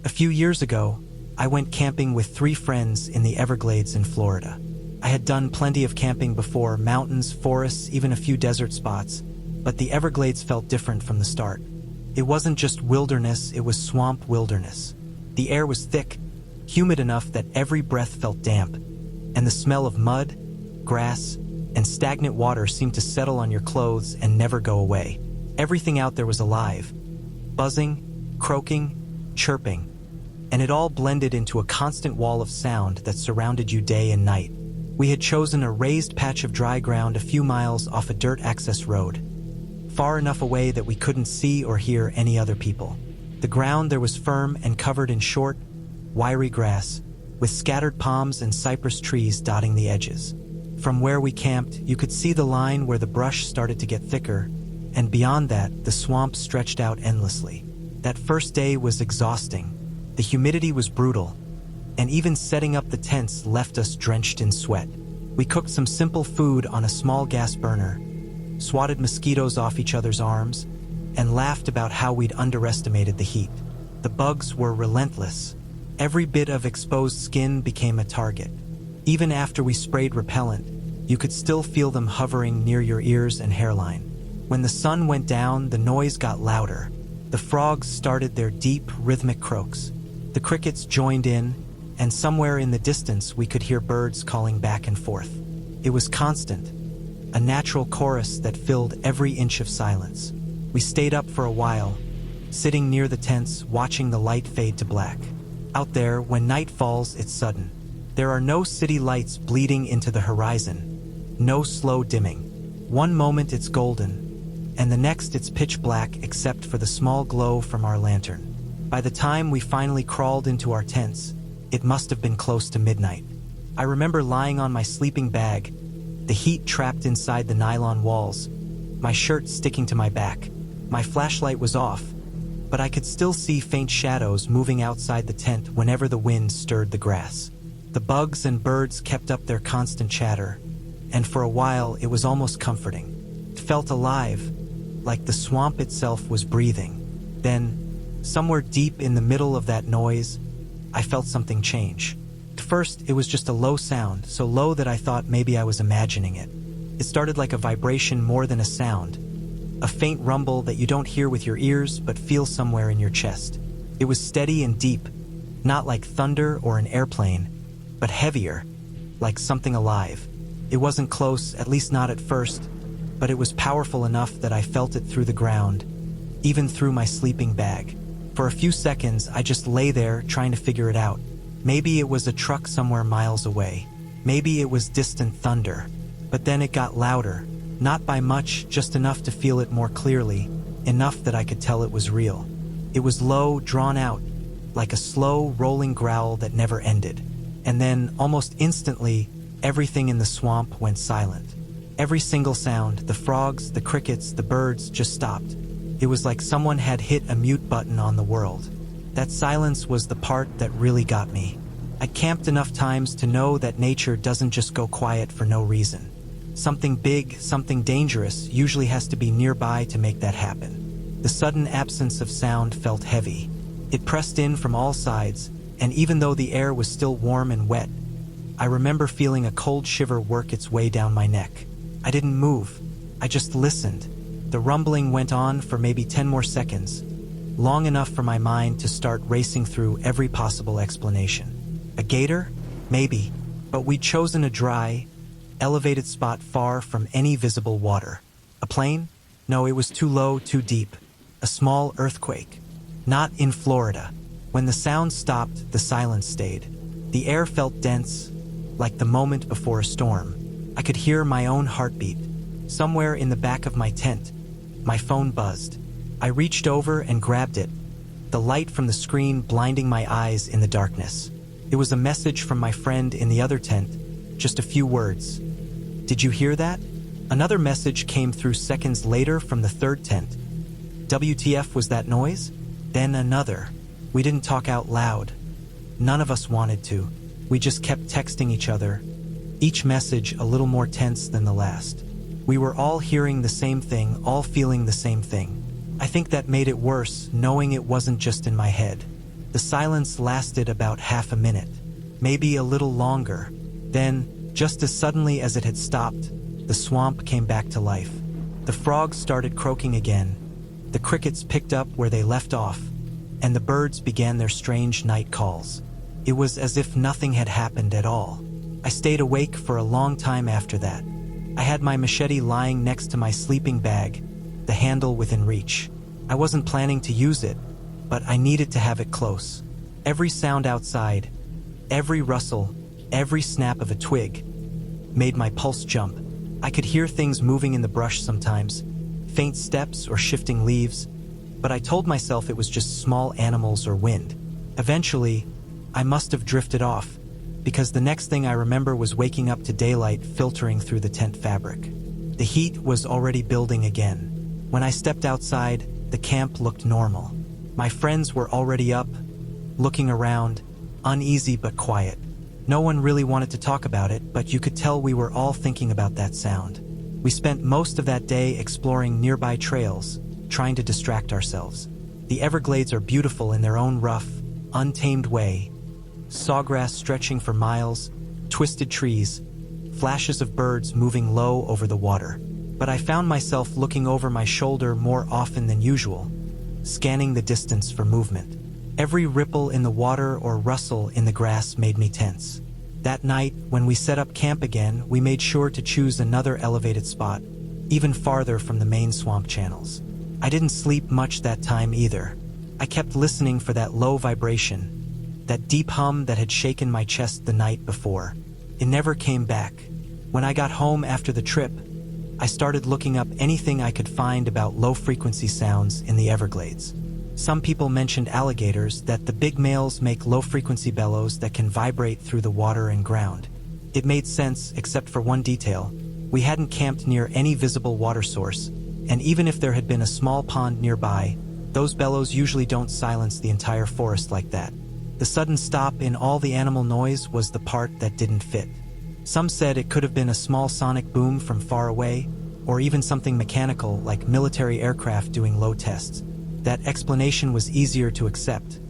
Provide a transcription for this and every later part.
A few years ago, I went camping with 3 friends in the Everglades in Florida. I had done plenty of camping before, mountains, forests, even a few desert spots, but the Everglades felt different from the start. It wasn't just wilderness, it was swamp wilderness. The air was thick, humid enough that every breath felt damp, and the smell of mud, grass, and stagnant water seemed to settle on your clothes and never go away. Everything out there was alive, buzzing, croaking, chirping, and it all blended into a constant wall of sound that surrounded you day and night. We had chosen a raised patch of dry ground a few miles off a dirt access road, far enough away that we couldn't see or hear any other people. The ground there was firm and covered in short, wiry grass, with scattered palms and cypress trees dotting the edges. From where we camped, you could see the line where the brush started to get thicker, and beyond that, the swamp stretched out endlessly. That first day was exhausting. The humidity was brutal, and even setting up the tents left us drenched in sweat. We cooked some simple food on a small gas burner, swatted mosquitoes off each other's arms, and laughed about how we'd underestimated the heat. The bugs were relentless. Every bit of exposed skin became a target. Even after we sprayed repellent, you could still feel them hovering near your ears and hairline. When the sun went down, the noise got louder. The frogs started their deep, rhythmic croaks. The crickets joined in, and somewhere in the distance we could hear birds calling back and forth. It was constant, a natural chorus that filled every inch of silence. We stayed up for a while, sitting near the tents, watching the light fade to black. Out there, when night falls, it's sudden. There are no city lights bleeding into the horizon, no slow dimming. One moment it's golden, and the next it's pitch black except for the small glow from our lantern. By the time we finally crawled into our tents, it must have been close to midnight. I remember lying on my sleeping bag, the heat trapped inside the nylon walls, my shirt sticking to my back. My flashlight was off, but I could still see faint shadows moving outside the tent whenever the wind stirred the grass. The bugs and birds kept up their constant chatter, and for a while it was almost comforting. It felt alive, like the swamp itself was breathing. Then, somewhere deep in the middle of that noise, I felt something change. At first, it was just a low sound, so low that I thought maybe I was imagining it. It started like a vibration more than a sound, a faint rumble that you don't hear with your ears but feel somewhere in your chest. It was steady and deep, not like thunder or an airplane, but heavier, like something alive. It wasn't close, at least not at first, but it was powerful enough that I felt it through the ground, even through my sleeping bag. For a few seconds, I just lay there trying to figure it out. Maybe it was a truck somewhere miles away. Maybe it was distant thunder. But then it got louder, not by much, just enough to feel it more clearly, enough that I could tell it was real. It was low, drawn out, like a slow, rolling growl that never ended. And then, almost instantly, everything in the swamp went silent. Every single sound, the frogs, the crickets, the birds, just stopped. It was like someone had hit a mute button on the world. That silence was the part that really got me. I camped enough times to know that nature doesn't just go quiet for no reason. Something big, something dangerous usually has to be nearby to make that happen. The sudden absence of sound felt heavy. It pressed in from all sides, and even though the air was still warm and wet, I remember feeling a cold shiver work its way down my neck. I didn't move. I just listened. The rumbling went on for maybe 10 more seconds, long enough for my mind to start racing through every possible explanation. A gator? Maybe, but we'd chosen a dry, elevated spot far from any visible water. A plane? No, it was too low, too deep. A small earthquake. Not in Florida. When the sound stopped, the silence stayed. The air felt dense, like the moment before a storm. I could hear my own heartbeat. Somewhere in the back of my tent, my phone buzzed. I reached over and grabbed it, the light from the screen blinding my eyes in the darkness. It was a message from my friend in the other tent, just a few words. "Did you hear that?" Another message came through seconds later from the third tent. "WTF was that noise?" Then another. We didn't talk out loud. None of us wanted to. We just kept texting each other, each message a little more tense than the last. We were all hearing the same thing, all feeling the same thing. I think that made it worse, knowing it wasn't just in my head. The silence lasted about half a minute, maybe a little longer. Then, just as suddenly as it had stopped, the swamp came back to life. The frogs started croaking again, the crickets picked up where they left off, and the birds began their strange night calls. It was as if nothing had happened at all. I stayed awake for a long time after that. I had my machete lying next to my sleeping bag, the handle within reach. I wasn't planning to use it, but I needed to have it close. Every sound outside, every rustle, every snap of a twig made my pulse jump. I could hear things moving in the brush sometimes, faint steps or shifting leaves, but I told myself it was just small animals or wind. Eventually, I must have drifted off, because the next thing I remember was waking up to daylight filtering through the tent fabric. The heat was already building again. When I stepped outside, the camp looked normal. My friends were already up, looking around, uneasy but quiet. No one really wanted to talk about it, but you could tell we were all thinking about that sound. We spent most of that day exploring nearby trails, trying to distract ourselves. The Everglades are beautiful in their own rough, untamed way. Sawgrass stretching for miles, twisted trees, flashes of birds moving low over the water. But I found myself looking over my shoulder more often than usual, scanning the distance for movement. Every ripple in the water or rustle in the grass made me tense. That night, when we set up camp again, we made sure to choose another elevated spot, even farther from the main swamp channels. I didn't sleep much that time either. I kept listening for that low vibration, that deep hum that had shaken my chest the night before. It never came back. When I got home after the trip, I started looking up anything I could find about low-frequency sounds in the Everglades. Some people mentioned alligators, that the big males make low-frequency bellows that can vibrate through the water and ground. It made sense, except for one detail. We hadn't camped near any visible water source, and even if there had been a small pond nearby, those bellows usually don't silence the entire forest like that. The sudden stop in all the animal noise was the part that didn't fit. Some said it could have been a small sonic boom from far away, or even something mechanical like military aircraft doing low tests. That explanation was easier to accept.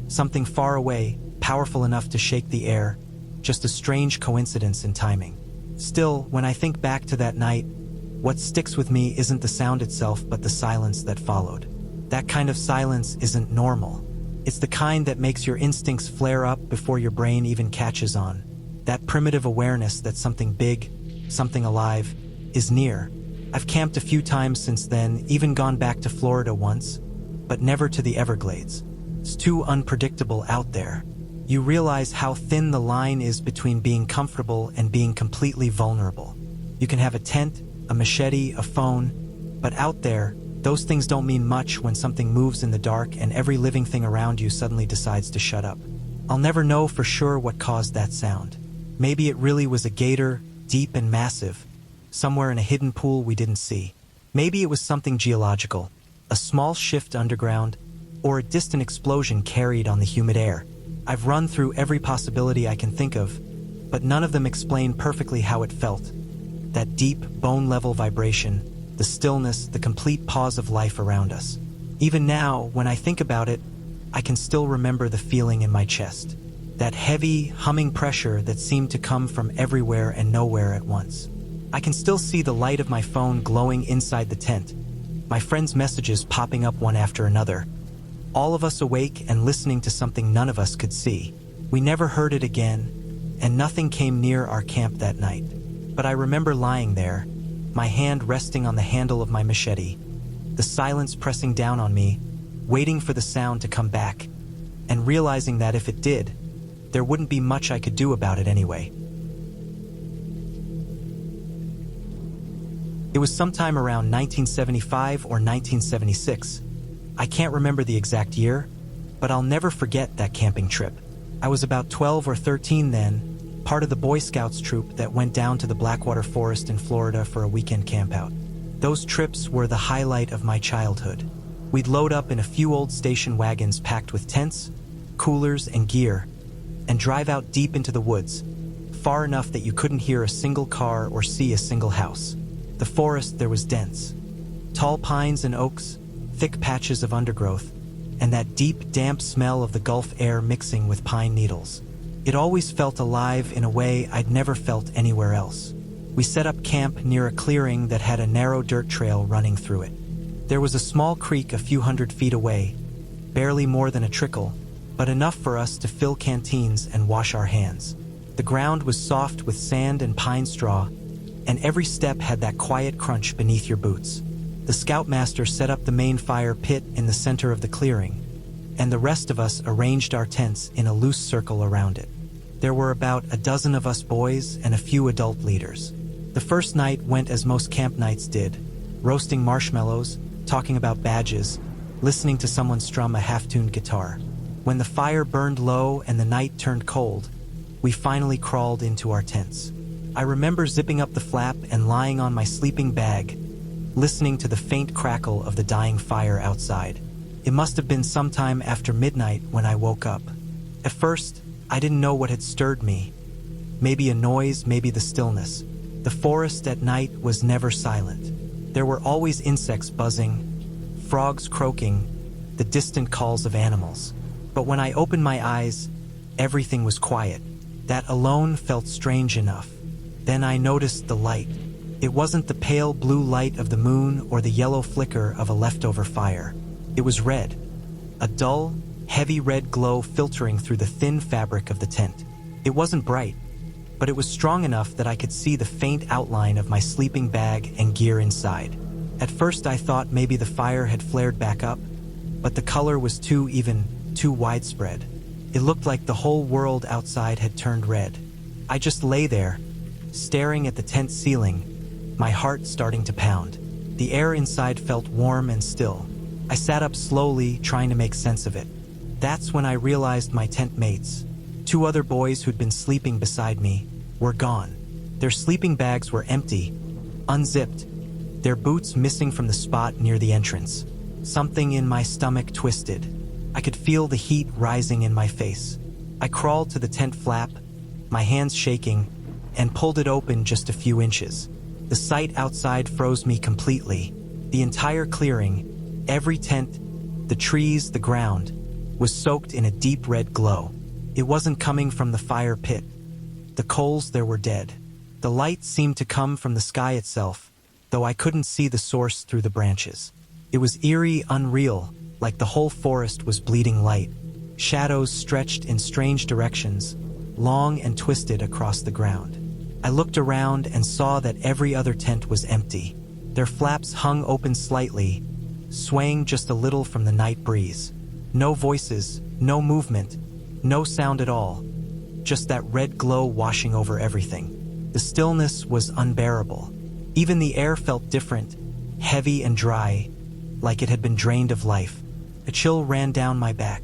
Something far away, powerful enough to shake the air, just a strange coincidence in timing. Still, when I think back to that night, what sticks with me isn't the sound itself but the silence that followed. That kind of silence isn't normal. It's the kind that makes your instincts flare up before your brain even catches on. That primitive awareness that something big, something alive, is near. I've camped a few times since then, even gone back to Florida once, but never to the Everglades. It's too unpredictable out there. You realize how thin the line is between being comfortable and being completely vulnerable. You can have a tent, a machete, a phone, but out there, those things don't mean much when something moves in the dark and every living thing around you suddenly decides to shut up. I'll never know for sure what caused that sound. Maybe it really was a gator, deep and massive, somewhere in a hidden pool we didn't see. Maybe it was something geological, a small shift underground, or a distant explosion carried on the humid air. I've run through every possibility I can think of, but none of them explain perfectly how it felt. That deep, bone-level vibration, the stillness, the complete pause of life around us. Even now, when I think about it, I can still remember the feeling in my chest. That heavy, humming pressure that seemed to come from everywhere and nowhere at once. I can still see the light of my phone glowing inside the tent, my friends' messages popping up one after another. All of us awake and listening to something none of us could see. We never heard it again, and nothing came near our camp that night. But I remember lying there, my hand resting on the handle of my machete, the silence pressing down on me, waiting for the sound to come back, and realizing that if it did, there wouldn't be much I could do about it anyway. It was sometime around 1975 or 1976. I can't remember the exact year, but I'll never forget that camping trip. I was about 12 or 13 then, part of the Boy Scouts troop that went down to the Blackwater Forest in Florida for a weekend campout. Those trips were the highlight of my childhood. We'd load up in a few old station wagons packed with tents, coolers, and gear, and drive out deep into the woods, far enough that you couldn't hear a single car or see a single house. The forest there was dense. Tall pines and oaks, thick patches of undergrowth, and that deep, damp smell of the Gulf air mixing with pine needles. It always felt alive in a way I'd never felt anywhere else. We set up camp near a clearing that had a narrow dirt trail running through it. There was a small creek a few hundred feet away, barely more than a trickle, but enough for us to fill canteens and wash our hands. The ground was soft with sand and pine straw, and every step had that quiet crunch beneath your boots. The scoutmaster set up the main fire pit in the center of the clearing, and the rest of us arranged our tents in a loose circle around it. There were about a dozen of us boys and a few adult leaders. The first night went as most camp nights did, roasting marshmallows, talking about badges, listening to someone strum a half-tuned guitar. When the fire burned low and the night turned cold, we finally crawled into our tents. I remember zipping up the flap and lying on my sleeping bag, listening to the faint crackle of the dying fire outside. It must have been sometime after midnight when I woke up. At first, I didn't know what had stirred me. Maybe a noise, maybe the stillness. The forest at night was never silent. There were always insects buzzing, frogs croaking, the distant calls of animals. But when I opened my eyes, everything was quiet. That alone felt strange enough. Then I noticed the light. It wasn't the pale blue light of the moon or the yellow flicker of a leftover fire. It was red. A dull, heavy red glow filtering through the thin fabric of the tent. It wasn't bright, but it was strong enough that I could see the faint outline of my sleeping bag and gear inside. At first I thought maybe the fire had flared back up, but the color was too widespread. It looked like the whole world outside had turned red. I just lay there, staring at the tent ceiling, my heart starting to pound. The air inside felt warm and still. I sat up slowly, trying to make sense of it. That's when I realized my tent mates, two other boys who'd been sleeping beside me, were gone. Their sleeping bags were empty, unzipped, their boots missing from the spot near the entrance. Something in my stomach twisted. I could feel the heat rising in my face. I crawled to the tent flap, my hands shaking, and pulled it open just a few inches. The sight outside froze me completely. The entire clearing, every tent, the trees, the ground, was soaked in a deep red glow. It wasn't coming from the fire pit. The coals there were dead. The light seemed to come from the sky itself, though I couldn't see the source through the branches. It was eerie, unreal, like the whole forest was bleeding light. Shadows stretched in strange directions, long and twisted across the ground. I looked around and saw that every other tent was empty. Their flaps hung open slightly, swaying just a little from the night breeze. No voices, no movement, no sound at all. Just that red glow washing over everything. The stillness was unbearable. Even the air felt different, heavy and dry, like it had been drained of life. A chill ran down my back.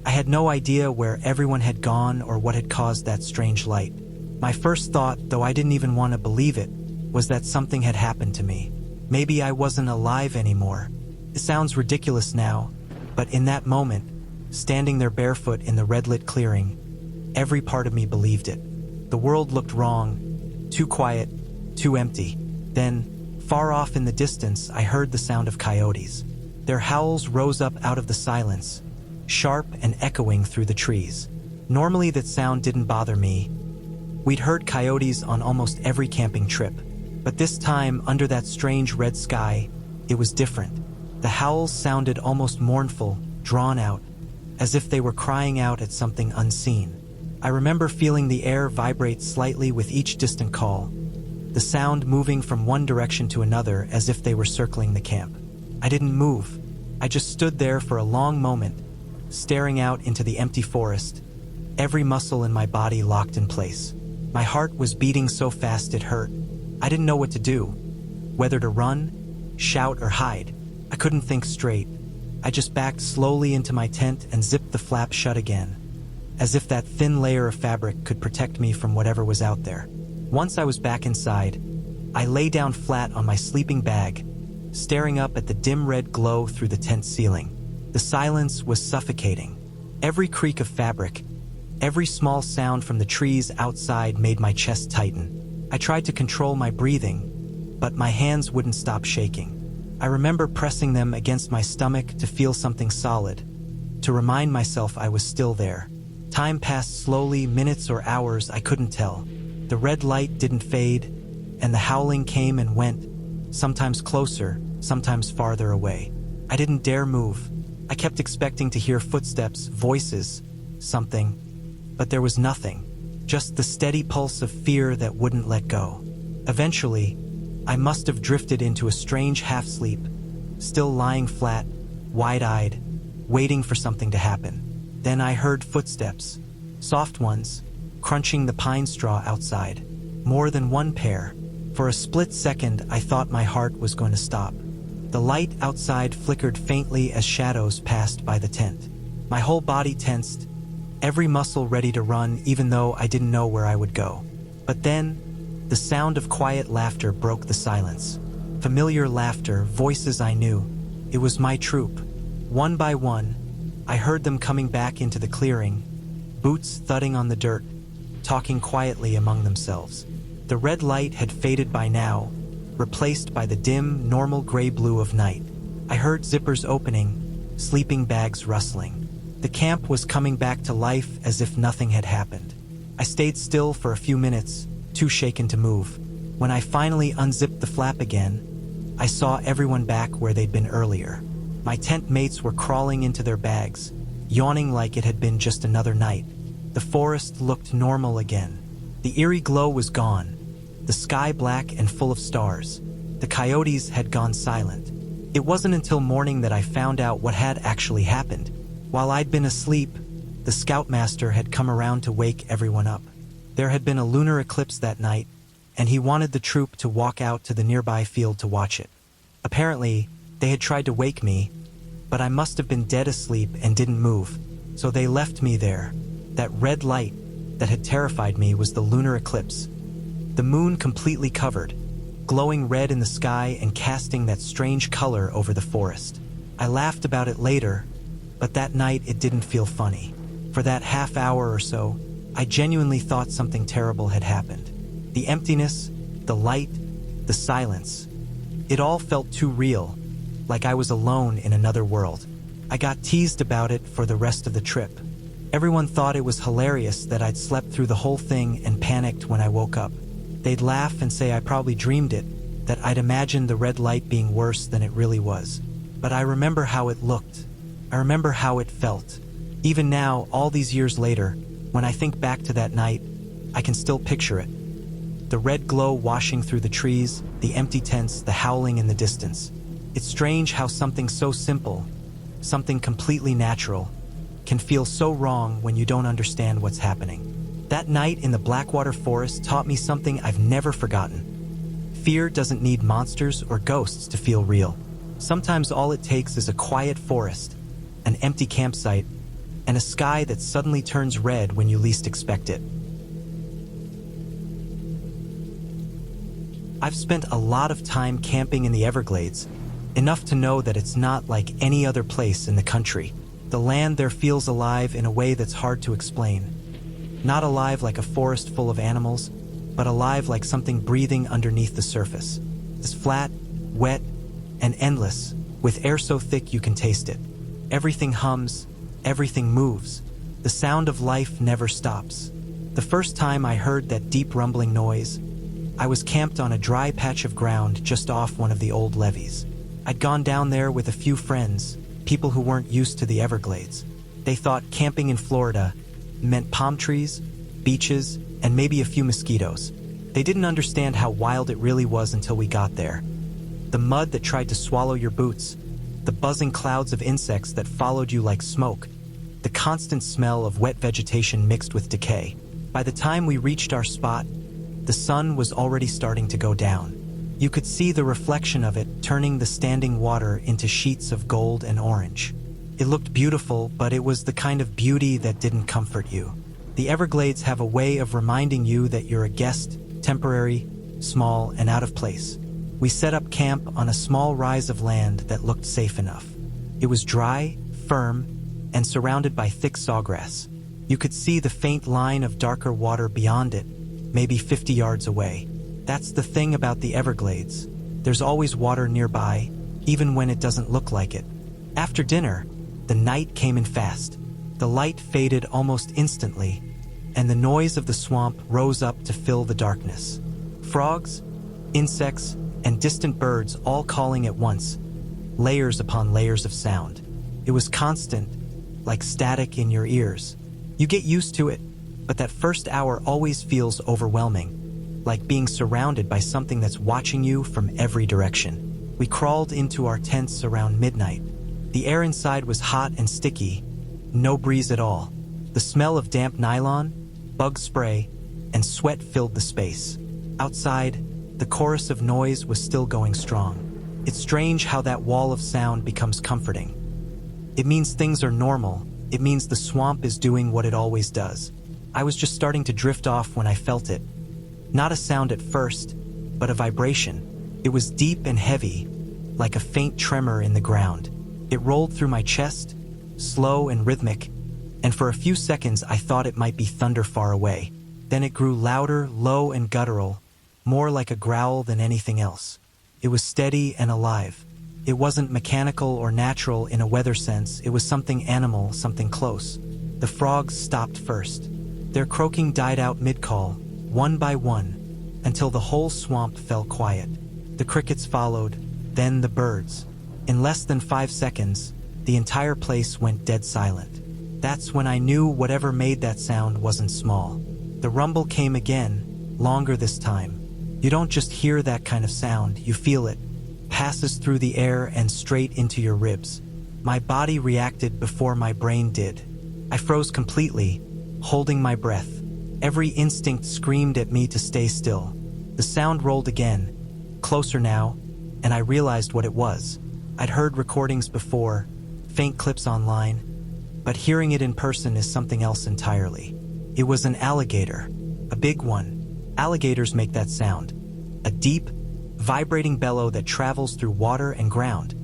I had no idea where everyone had gone or what had caused that strange light. My first thought, though I didn't even want to believe it, was that something had happened to me. Maybe I wasn't alive anymore. It sounds ridiculous now, but in that moment, standing there barefoot in the red-lit clearing, every part of me believed it. The world looked wrong, too quiet, too empty. Then, far off in the distance, I heard the sound of coyotes. Their howls rose up out of the silence, sharp and echoing through the trees. Normally that sound didn't bother me. We'd heard coyotes on almost every camping trip, but this time, under that strange red sky, it was different. The howls sounded almost mournful, drawn out, as if they were crying out at something unseen. I remember feeling the air vibrate slightly with each distant call, the sound moving from one direction to another as if they were circling the camp. I didn't move. I just stood there for a long moment, staring out into the empty forest, every muscle in my body locked in place. My heart was beating so fast it hurt. I didn't know what to do, whether to run, shout, or hide. I couldn't think straight. I just backed slowly into my tent and zipped the flap shut again, as if that thin layer of fabric could protect me from whatever was out there. Once I was back inside, I lay down flat on my sleeping bag, staring up at the dim red glow through the tent ceiling. The silence was suffocating. Every creak of fabric, every small sound from the trees outside made my chest tighten. I tried to control my breathing, but my hands wouldn't stop shaking. I remember pressing them against my stomach to feel something solid, to remind myself I was still there. Time passed slowly, minutes or hours, I couldn't tell. The red light didn't fade, and the howling came and went, sometimes closer, sometimes farther away. I didn't dare move. I kept expecting to hear footsteps, voices, something, but there was nothing, just the steady pulse of fear that wouldn't let go. Eventually, I must have drifted into a strange half-sleep, still lying flat, wide-eyed, waiting for something to happen. Then I heard footsteps, soft ones, crunching the pine straw outside. More than one pair. For a split second, I thought my heart was going to stop. The light outside flickered faintly as shadows passed by the tent. My whole body tensed, every muscle ready to run, even though I didn't know where I would go. But then, the sound of quiet laughter broke the silence. Familiar laughter, voices I knew. It was my troop. One by one, I heard them coming back into the clearing, boots thudding on the dirt, talking quietly among themselves. The red light had faded by now, replaced by the dim, normal gray-blue of night. I heard zippers opening, sleeping bags rustling. The camp was coming back to life as if nothing had happened. I stayed still for a few minutes, too shaken to move. When I finally unzipped the flap again, I saw everyone back where they'd been earlier. My tent mates were crawling into their bags, yawning like it had been just another night. The forest looked normal again. The eerie glow was gone, the sky black and full of stars. The coyotes had gone silent. It wasn't until morning that I found out what had actually happened. While I'd been asleep, the scoutmaster had come around to wake everyone up. There had been a lunar eclipse that night, and he wanted the troop to walk out to the nearby field to watch it. Apparently, they had tried to wake me, but I must have been dead asleep and didn't move, so they left me there. That red light that had terrified me was the lunar eclipse. The moon completely covered, glowing red in the sky and casting that strange color over the forest. I laughed about it later, but that night it didn't feel funny. For that half hour or so, I genuinely thought something terrible had happened. The emptiness, the light, the silence. It all felt too real, like I was alone in another world. I got teased about it for the rest of the trip. Everyone thought it was hilarious that I'd slept through the whole thing and panicked when I woke up. They'd laugh and say I probably dreamed it, that I'd imagined the red light being worse than it really was. But I remember how it looked. I remember how it felt. Even now, all these years later, when I think back to that night, I can still picture it. The red glow washing through the trees, the empty tents, the howling in the distance. It's strange how something so simple, something completely natural, can feel so wrong when you don't understand what's happening. That night in the Blackwater Forest taught me something I've never forgotten. Fear doesn't need monsters or ghosts to feel real. Sometimes all it takes is a quiet forest, an empty campsite, and a sky that suddenly turns red when you least expect it. I've spent a lot of time camping in the Everglades, enough to know that it's not like any other place in the country. The land there feels alive in a way that's hard to explain. Not alive like a forest full of animals, but alive like something breathing underneath the surface. It's flat, wet, and endless, with air so thick you can taste it. Everything hums, everything moves. The sound of life never stops. The first time I heard that deep rumbling noise, I was camped on a dry patch of ground just off one of the old levees. I'd gone down there with a few friends, people who weren't used to the Everglades. They thought camping in Florida meant palm trees, beaches, and maybe a few mosquitoes. They didn't understand how wild it really was until we got there. The mud that tried to swallow your boots, the buzzing clouds of insects that followed you like smoke, the constant smell of wet vegetation mixed with decay. By the time we reached our spot, the sun was already starting to go down. You could see the reflection of it turning the standing water into sheets of gold and orange. It looked beautiful, but it was the kind of beauty that didn't comfort you. The Everglades have a way of reminding you that you're a guest, temporary, small, and out of place. We set up camp on a small rise of land that looked safe enough. It was dry, firm, and surrounded by thick sawgrass. You could see the faint line of darker water beyond it, maybe 50 yards away. That's the thing about the Everglades. There's always water nearby, even when it doesn't look like it. After dinner, The night came in fast. The light faded almost instantly, and the noise of the swamp rose up to fill the darkness. Frogs, insects, and distant birds all calling at once, layers upon layers of sound. It was constant, like static in your ears. You get used to it, but that first hour always feels overwhelming, like being surrounded by something that's watching you from every direction. We crawled into our tents around midnight. The air inside was hot and sticky, no breeze at all. The smell of damp nylon, bug spray, and sweat filled the space. Outside, the chorus of noise was still going strong. It's strange how that wall of sound becomes comforting. It means things are normal. It means the swamp is doing what it always does. I was just starting to drift off when I felt it. Not a sound at first, but a vibration. It was deep and heavy, like a faint tremor in the ground. It rolled through my chest, slow and rhythmic, and for a few seconds I thought it might be thunder far away. Then it grew louder, low and guttural, more like a growl than anything else. It was steady and alive. It wasn't mechanical or natural in a weather sense. It was something animal, something close. The frogs stopped first. Their croaking died out mid-call, one by one, until the whole swamp fell quiet. The crickets followed, then the birds. In less than 5 seconds, the entire place went dead silent. That's when I knew whatever made that sound wasn't small. The rumble came again, longer this time. You don't just hear that kind of sound, you feel it. Passes through the air and straight into your ribs. My body reacted before my brain did. I froze completely, holding my breath. Every instinct screamed at me to stay still. The sound rolled again, closer now, and I realized what it was. I'd heard recordings before, faint clips online, but hearing it in person is something else entirely. It was an alligator, a big one. Alligators make that sound, a deep, vibrating bellow that travels through water and ground,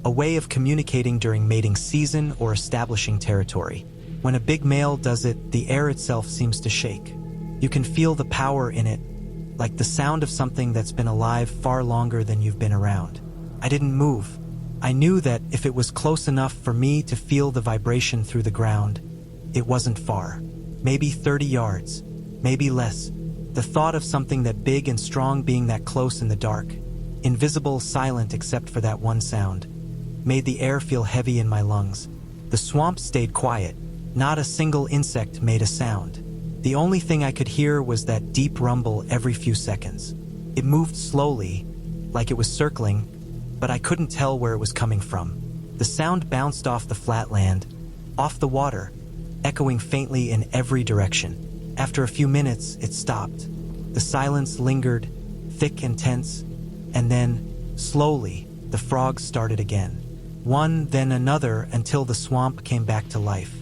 a way of communicating during mating season or establishing territory. When a big male does it, the air itself seems to shake. You can feel the power in it, like the sound of something that's been alive far longer than you've been around. I didn't move. I knew that if it was close enough for me to feel the vibration through the ground, it wasn't far. Maybe 30 yards, maybe less. The thought of something that big and strong being that close in the dark, invisible, silent except for that one sound, made the air feel heavy in my lungs. The swamp stayed quiet. Not a single insect made a sound. The only thing I could hear was that deep rumble every few seconds. It moved slowly, like it was circling, but I couldn't tell where it was coming from. The sound bounced off the flat land, off the water, echoing faintly in every direction. After a few minutes, it stopped. The silence lingered, thick and tense, and then, slowly, the frogs started again. One, then another, until the swamp came back to life.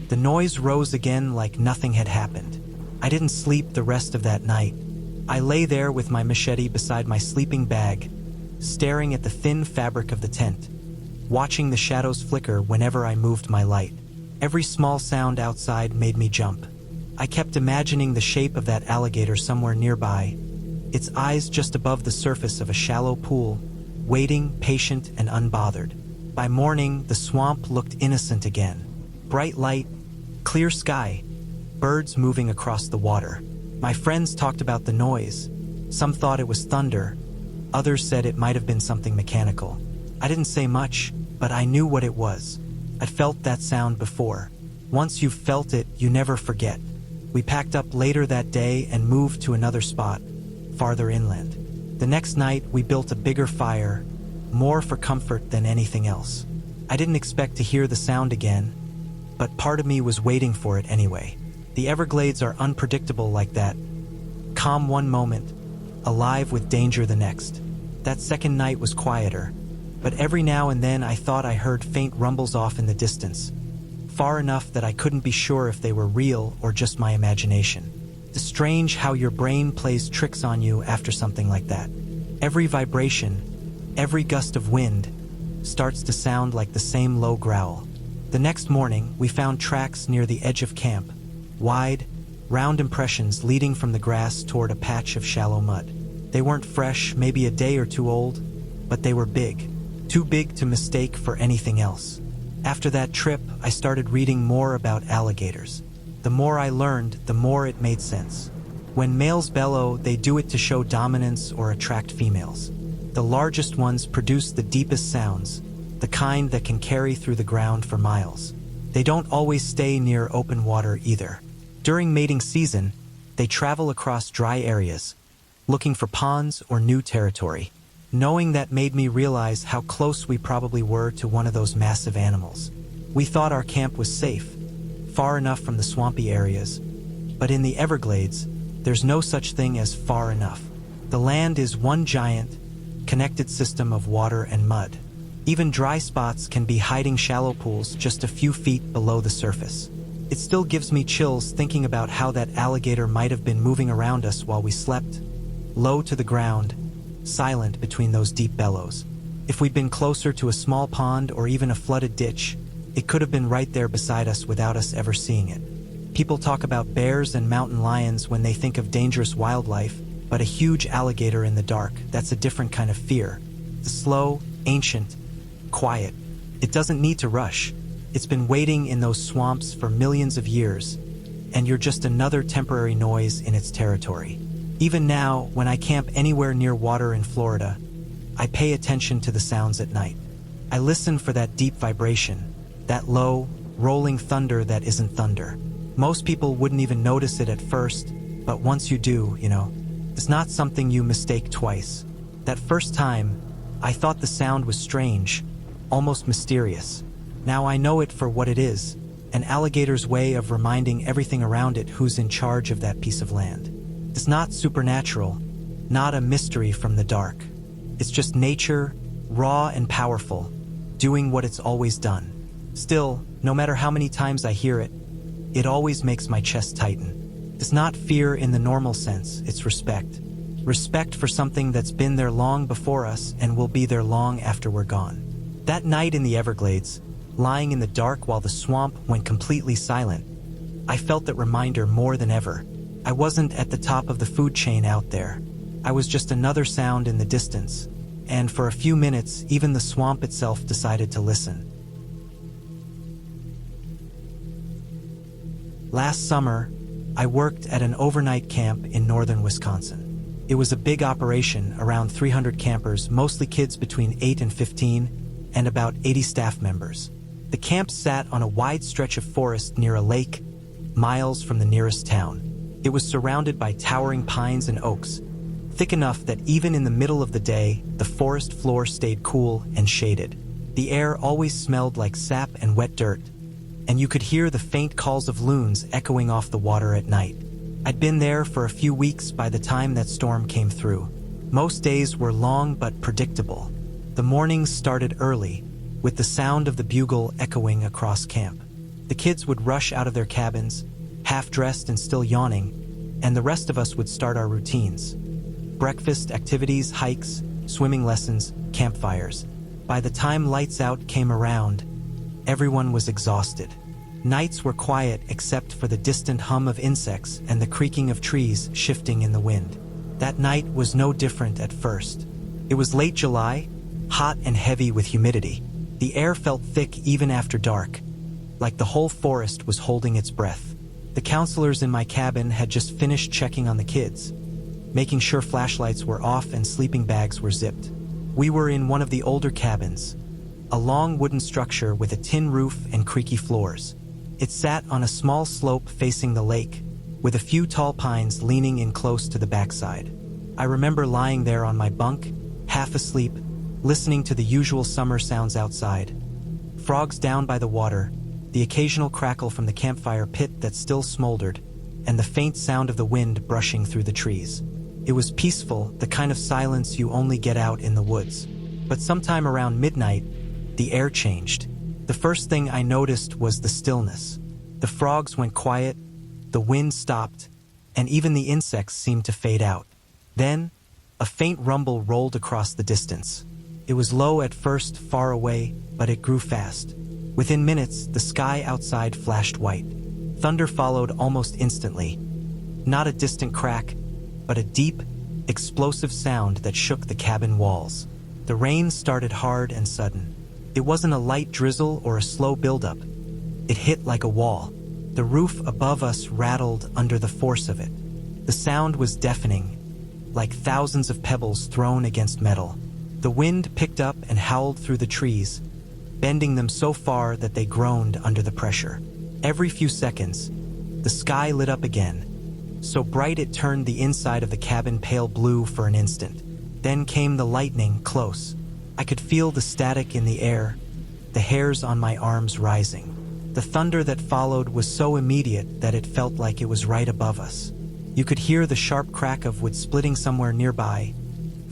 The noise rose again like nothing had happened. I didn't sleep the rest of that night. I lay there with my machete beside my sleeping bag, staring at the thin fabric of the tent, watching the shadows flicker whenever I moved my light. Every small sound outside made me jump. I kept imagining the shape of that alligator somewhere nearby, its eyes just above the surface of a shallow pool, waiting, patient and unbothered. By morning, the swamp looked innocent again. Bright light, clear sky, birds moving across the water. My friends talked about the noise. Some thought it was thunder. Others said it might have been something mechanical. I didn't say much, but I knew what it was. I'd felt that sound before. Once you've felt it, you never forget. We packed up later that day and moved to another spot, farther inland. The next night, we built a bigger fire, more for comfort than anything else. I didn't expect to hear the sound again, but part of me was waiting for it anyway. The Everglades are unpredictable like that. Calm one moment, alive with danger the next. That second night was quieter, but every now and then I thought I heard faint rumbles off in the distance, far enough that I couldn't be sure if they were real or just my imagination. It's strange how your brain plays tricks on you after something like that. Every vibration, every gust of wind, starts to sound like the same low growl. The next morning, we found tracks near the edge of camp, wide, round impressions leading from the grass toward a patch of shallow mud. They weren't fresh, maybe a day or two old, but they were big, too big to mistake for anything else. After that trip, I started reading more about alligators. The more I learned, the more it made sense. When males bellow, they do it to show dominance or attract females. The largest ones produce the deepest sounds, the kind that can carry through the ground for miles. They don't always stay near open water either. During mating season, they travel across dry areas, looking for ponds or new territory. Knowing that made me realize how close we probably were to one of those massive animals. We thought our camp was safe, far enough from the swampy areas, but in the Everglades, there's no such thing as far enough. The land is one giant, connected system of water and mud. Even dry spots can be hiding shallow pools just a few feet below the surface. It still gives me chills thinking about how that alligator might have been moving around us while we slept, low to the ground, silent between those deep bellows. If we'd been closer to a small pond or even a flooded ditch, it could have been right there beside us without us ever seeing it. People talk about bears and mountain lions when they think of dangerous wildlife, but a huge alligator in the dark, that's a different kind of fear. The slow, ancient, quiet. It doesn't need to rush. It's been waiting in those swamps for millions of years, and you're just another temporary noise in its territory. Even now, when I camp anywhere near water in Florida, I pay attention to the sounds at night. I listen for that deep vibration, that low, rolling thunder that isn't thunder. Most people wouldn't even notice it at first, but once you do, it's not something you mistake twice. That first time, I thought the sound was strange, almost mysterious. Now I know it for what it is, an alligator's way of reminding everything around it who's in charge of that piece of land. It's not supernatural, not a mystery from the dark. It's just nature, raw and powerful, doing what it's always done. Still, no matter how many times I hear it, it always makes my chest tighten. It's not fear in the normal sense, it's respect. Respect for something that's been there long before us and will be there long after we're gone. That night in the Everglades, lying in the dark while the swamp went completely silent, I felt that reminder more than ever. I wasn't at the top of the food chain out there. I was just another sound in the distance, and for a few minutes, even the swamp itself decided to listen. Last summer, I worked at an overnight camp in northern Wisconsin. It was a big operation, around 300 campers, mostly kids between 8 and 15, and about 80 staff members. The camp sat on a wide stretch of forest near a lake, miles from the nearest town. It was surrounded by towering pines and oaks, thick enough that even in the middle of the day, the forest floor stayed cool and shaded. The air always smelled like sap and wet dirt, and you could hear the faint calls of loons echoing off the water at night. I'd been there for a few weeks by the time that storm came through. Most days were long but predictable. The mornings started early, with the sound of the bugle echoing across camp. The kids would rush out of their cabins, half-dressed and still yawning, and the rest of us would start our routines. Breakfast, activities, hikes, swimming lessons, campfires. By the time lights out came around, everyone was exhausted. Nights were quiet except for the distant hum of insects and the creaking of trees shifting in the wind. That night was no different at first. It was late July, hot and heavy with humidity. The air felt thick even after dark, like the whole forest was holding its breath. The counselors in my cabin had just finished checking on the kids, making sure flashlights were off and sleeping bags were zipped. We were in one of the older cabins, a long wooden structure with a tin roof and creaky floors. It sat on a small slope facing the lake, with a few tall pines leaning in close to the backside. I remember lying there on my bunk, half asleep, listening to the usual summer sounds outside. Frogs down by the water, the occasional crackle from the campfire pit that still smoldered, and the faint sound of the wind brushing through the trees. It was peaceful, the kind of silence you only get out in the woods. But sometime around midnight, the air changed. The first thing I noticed was the stillness. The frogs went quiet, the wind stopped, and even the insects seemed to fade out. Then, a faint rumble rolled across the distance. It was low at first, far away, but it grew fast. Within minutes, the sky outside flashed white. Thunder followed almost instantly. Not a distant crack, but a deep, explosive sound that shook the cabin walls. The rain started hard and sudden. It wasn't a light drizzle or a slow buildup. It hit like a wall. The roof above us rattled under the force of it. The sound was deafening, like thousands of pebbles thrown against metal. The wind picked up and howled through the trees, bending them so far that they groaned under the pressure. Every few seconds, the sky lit up again, so bright it turned the inside of the cabin pale blue for an instant. Then came the lightning, close. I could feel the static in the air, the hairs on my arms rising. The thunder that followed was so immediate that it felt like it was right above us. You could hear the sharp crack of wood splitting somewhere nearby,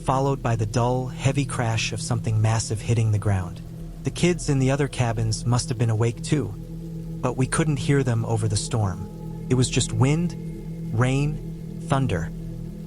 followed by the dull, heavy crash of something massive hitting the ground. The kids in the other cabins must have been awake too, but we couldn't hear them over the storm. It was just wind, rain, thunder,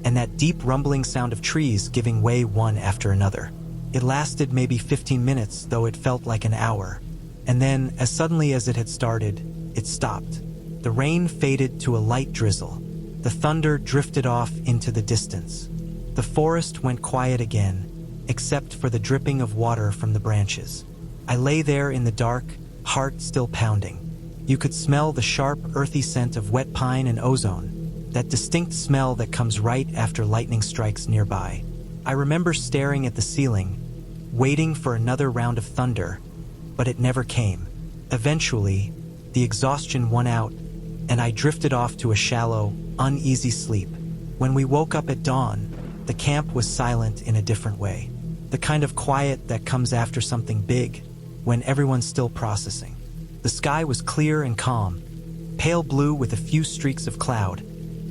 and that deep rumbling sound of trees giving way one after another. It lasted maybe 15 minutes, though it felt like an hour. And then, as suddenly as it had started, it stopped. The rain faded to a light drizzle. The thunder drifted off into the distance. The forest went quiet again, except for the dripping of water from the branches. I lay there in the dark, heart still pounding. You could smell the sharp, earthy scent of wet pine and ozone, that distinct smell that comes right after lightning strikes nearby. I remember staring at the ceiling, waiting for another round of thunder, but it never came. Eventually, the exhaustion won out, and I drifted off to a shallow, uneasy sleep. When we woke up at dawn, the camp was silent in a different way. The kind of quiet that comes after something big, when everyone's still processing. The sky was clear and calm, pale blue with a few streaks of cloud,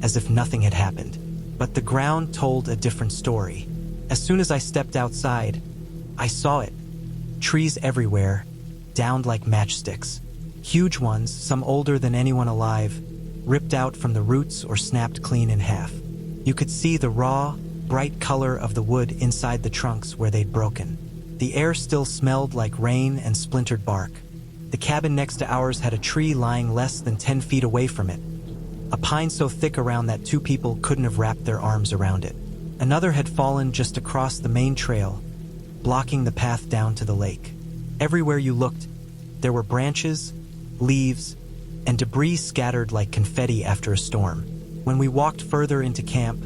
as if nothing had happened. But the ground told a different story. As soon as I stepped outside, I saw it. Trees everywhere, downed like matchsticks. Huge ones, some older than anyone alive, ripped out from the roots or snapped clean in half. You could see the raw, bright color of the wood inside the trunks where they'd broken. The air still smelled like rain and splintered bark. The cabin next to ours had a tree lying less than 10 feet away from it, a pine so thick around that two people couldn't have wrapped their arms around it. Another had fallen just across the main trail, blocking the path down to the lake. Everywhere you looked, there were branches, leaves, and debris scattered like confetti after a storm. When we walked further into camp,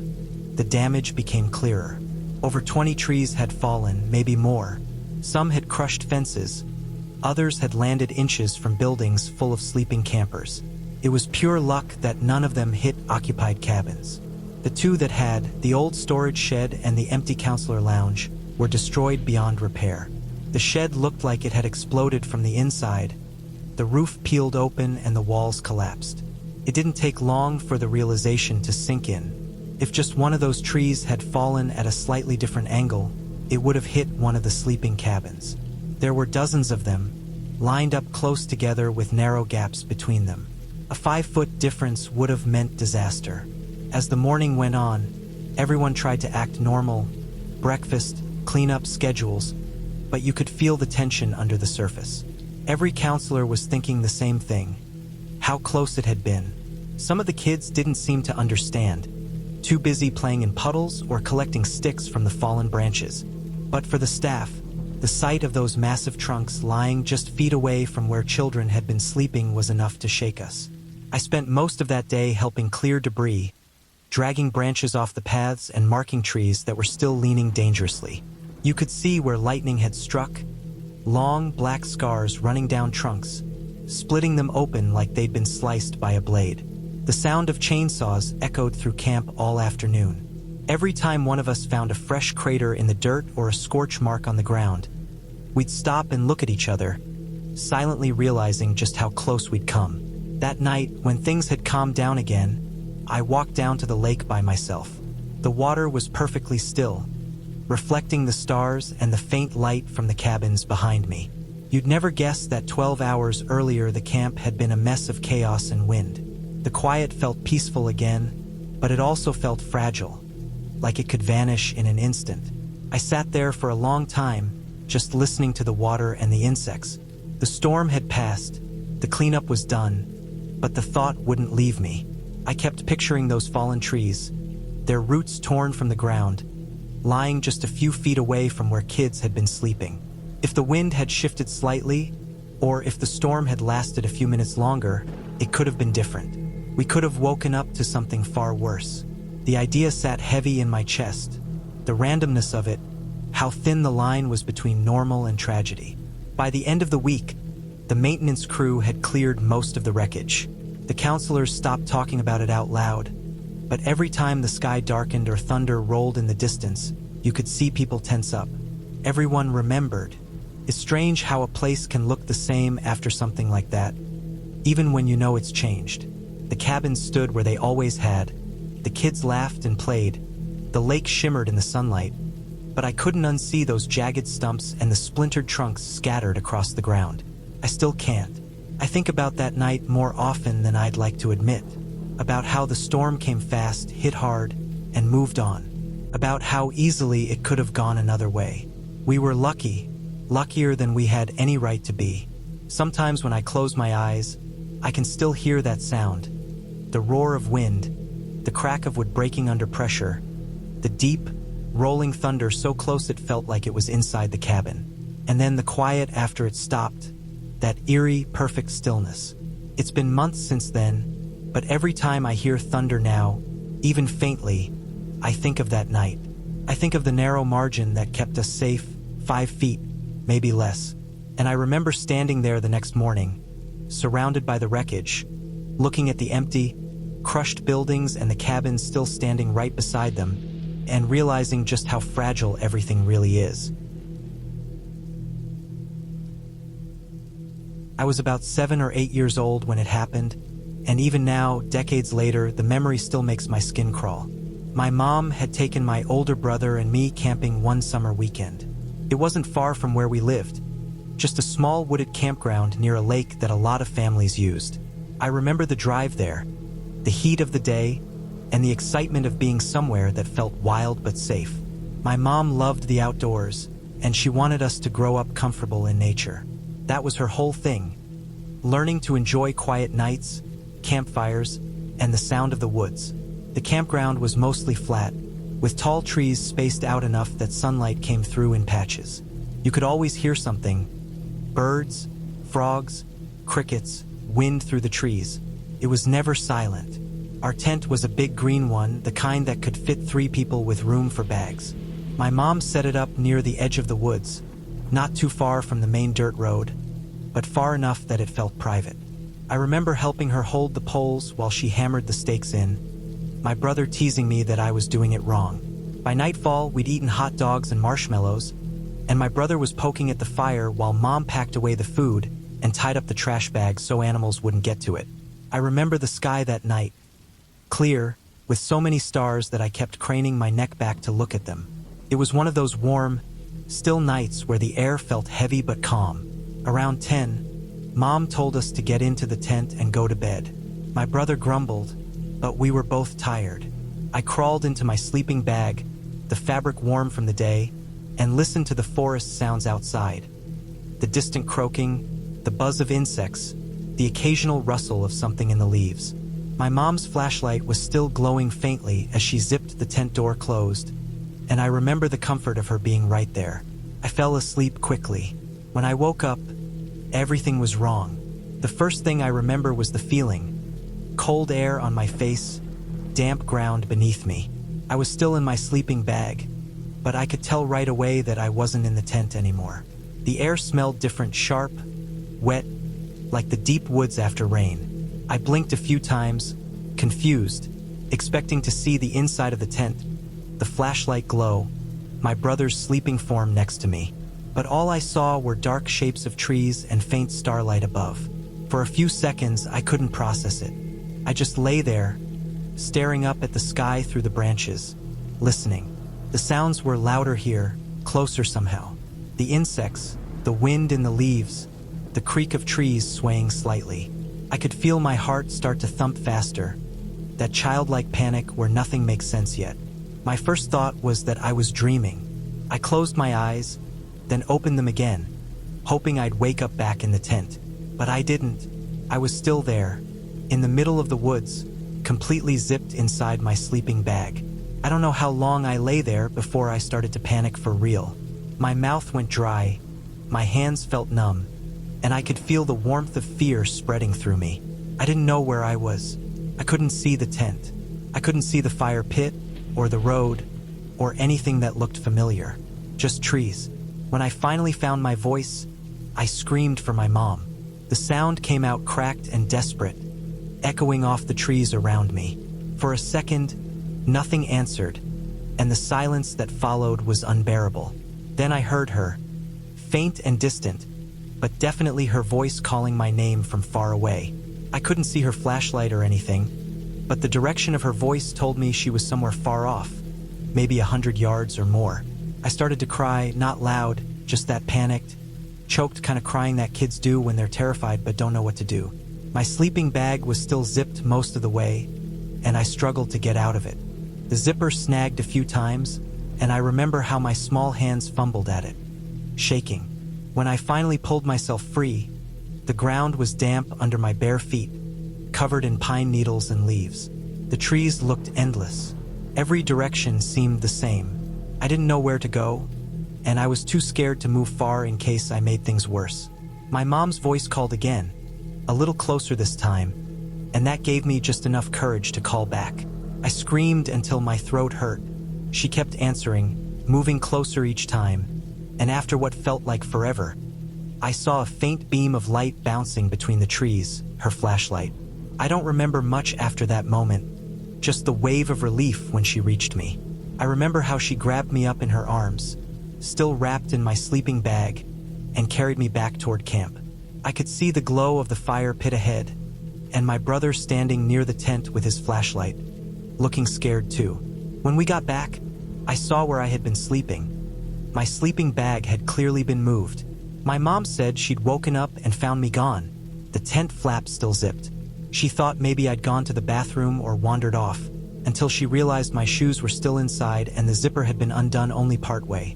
the damage became clearer. Over 20 trees had fallen, maybe more. Some had crushed fences. Others had landed inches from buildings full of sleeping campers. It was pure luck that none of them hit occupied cabins. The two that had, the old storage shed and the empty counselor lounge, were destroyed beyond repair. The shed looked like it had exploded from the inside. The roof peeled open and the walls collapsed. It didn't take long for the realization to sink in. If just one of those trees had fallen at a slightly different angle, it would have hit one of the sleeping cabins. There were dozens of them, lined up close together with narrow gaps between them. A 5-foot difference would have meant disaster. As the morning went on, everyone tried to act normal, breakfast, cleanup schedules, but you could feel the tension under the surface. Every counselor was thinking the same thing, how close it had been. Some of the kids didn't seem to understand, too busy playing in puddles or collecting sticks from the fallen branches. But for the staff, the sight of those massive trunks lying just feet away from where children had been sleeping was enough to shake us. I spent most of that day helping clear debris, dragging branches off the paths and marking trees that were still leaning dangerously. You could see where lightning had struck, long black scars running down trunks, splitting them open like they'd been sliced by a blade. The sound of chainsaws echoed through camp all afternoon. Every time one of us found a fresh crater in the dirt or a scorch mark on the ground, we'd stop and look at each other, silently realizing just how close we'd come. That night, when things had calmed down again, I walked down to the lake by myself. The water was perfectly still, reflecting the stars and the faint light from the cabins behind me. You'd never guess that 12 hours earlier the camp had been a mess of chaos and wind. The quiet felt peaceful again, but it also felt fragile, like it could vanish in an instant. I sat there for a long time, just listening to the water and the insects. The storm had passed, the cleanup was done, but the thought wouldn't leave me. I kept picturing those fallen trees, their roots torn from the ground, lying just a few feet away from where kids had been sleeping. If the wind had shifted slightly, or if the storm had lasted a few minutes longer, it could have been different. We could have woken up to something far worse. The idea sat heavy in my chest. The randomness of it, how thin the line was between normal and tragedy. By the end of the week, the maintenance crew had cleared most of the wreckage. The counselors stopped talking about it out loud, but every time the sky darkened or thunder rolled in the distance, you could see people tense up. Everyone remembered. It's strange how a place can look the same after something like that, even when you know it's changed. The cabins stood where they always had. The kids laughed and played. The lake shimmered in the sunlight, but I couldn't unsee those jagged stumps and the splintered trunks scattered across the ground. I still can't. I think about that night more often than I'd like to admit, about how the storm came fast, hit hard, and moved on, about how easily it could have gone another way. We were lucky, luckier than we had any right to be. Sometimes when I close my eyes, I can still hear that sound, the roar of wind, the crack of wood breaking under pressure, the deep, rolling thunder so close it felt like it was inside the cabin. And then the quiet after it stopped, that eerie, perfect stillness. It's been months since then, but every time I hear thunder now, even faintly, I think of that night. I think of the narrow margin that kept us safe, 5 feet, maybe less. And I remember standing there the next morning, surrounded by the wreckage, looking at the empty, crushed buildings and the cabins still standing right beside them, and realizing just how fragile everything really is. I was about 7 or 8 years old when it happened, and even now, decades later, the memory still makes my skin crawl. My mom had taken my older brother and me camping one summer weekend. It wasn't far from where we lived, just a small wooded campground near a lake that a lot of families used. I remember the drive there, the heat of the day, and the excitement of being somewhere that felt wild but safe. My mom loved the outdoors, and she wanted us to grow up comfortable in nature. That was her whole thing, learning to enjoy quiet nights, campfires, and the sound of the woods. The campground was mostly flat, with tall trees spaced out enough that sunlight came through in patches. You could always hear something: birds, frogs, crickets, wind through the trees. It was never silent. Our tent was a big green one, the kind that could fit 3 people with room for bags. My mom set it up near the edge of the woods, not too far from the main dirt road, but far enough that it felt private. I remember helping her hold the poles while she hammered the stakes in, my brother teasing me that I was doing it wrong. By nightfall, we'd eaten hot dogs and marshmallows, and my brother was poking at the fire while Mom packed away the food and tied up the trash bags so animals wouldn't get to it. I remember the sky that night, clear, with so many stars that I kept craning my neck back to look at them. It was one of those warm, still nights where the air felt heavy but calm. Around 10, Mom told us to get into the tent and go to bed. My brother grumbled, but we were both tired. I crawled into my sleeping bag, the fabric warm from the day, and listened to the forest sounds outside. The distant croaking, the buzz of insects, the occasional rustle of something in the leaves. My mom's flashlight was still glowing faintly as she zipped the tent door closed, and I remember the comfort of her being right there. I fell asleep quickly. When I woke up, everything was wrong. The first thing I remember was the feeling: cold air on my face, damp ground beneath me. I was still in my sleeping bag, but I could tell right away that I wasn't in the tent anymore. The air smelled different, sharp, wet, like the deep woods after rain. I blinked a few times, confused, expecting to see the inside of the tent, the flashlight glow, my brother's sleeping form next to me. But all I saw were dark shapes of trees and faint starlight above. For a few seconds, I couldn't process it. I just lay there, staring up at the sky through the branches, listening. The sounds were louder here, closer somehow. The insects, the wind in the leaves, the creak of trees swaying slightly. I could feel my heart start to thump faster, that childlike panic where nothing makes sense yet. My first thought was that I was dreaming. I closed my eyes, then opened them again, hoping I'd wake up back in the tent. But I didn't. I was still there, in the middle of the woods, completely zipped inside my sleeping bag. I don't know how long I lay there before I started to panic for real. My mouth went dry, my hands felt numb, and I could feel the warmth of fear spreading through me. I didn't know where I was. I couldn't see the tent. I couldn't see the fire pit, or the road, or anything that looked familiar. Just trees. When I finally found my voice, I screamed for my mom. The sound came out cracked and desperate, echoing off the trees around me. For a second, nothing answered, and the silence that followed was unbearable. Then I heard her, faint and distant, but definitely her voice calling my name from far away. I couldn't see her flashlight or anything, but the direction of her voice told me she was somewhere far off, maybe 100 yards or more. I started to cry, not loud, just that panicked, choked kind of crying that kids do when they're terrified but don't know what to do. My sleeping bag was still zipped most of the way, and I struggled to get out of it. The zipper snagged a few times, and I remember how my small hands fumbled at it, shaking. When I finally pulled myself free, the ground was damp under my bare feet, covered in pine needles and leaves. The trees looked endless. Every direction seemed the same. I didn't know where to go, and I was too scared to move far in case I made things worse. My mom's voice called again, a little closer this time, and that gave me just enough courage to call back. I screamed until my throat hurt. She kept answering, moving closer each time, and after what felt like forever, I saw a faint beam of light bouncing between the trees, her flashlight. I don't remember much after that moment, just the wave of relief when she reached me. I remember how she grabbed me up in her arms, still wrapped in my sleeping bag, and carried me back toward camp. I could see the glow of the fire pit ahead, and my brother standing near the tent with his flashlight, looking scared too. When we got back, I saw where I had been sleeping. My sleeping bag had clearly been moved. My mom said she'd woken up and found me gone, the tent flap still zipped. She thought maybe I'd gone to the bathroom or wandered off, until she realized my shoes were still inside and the zipper had been undone only partway.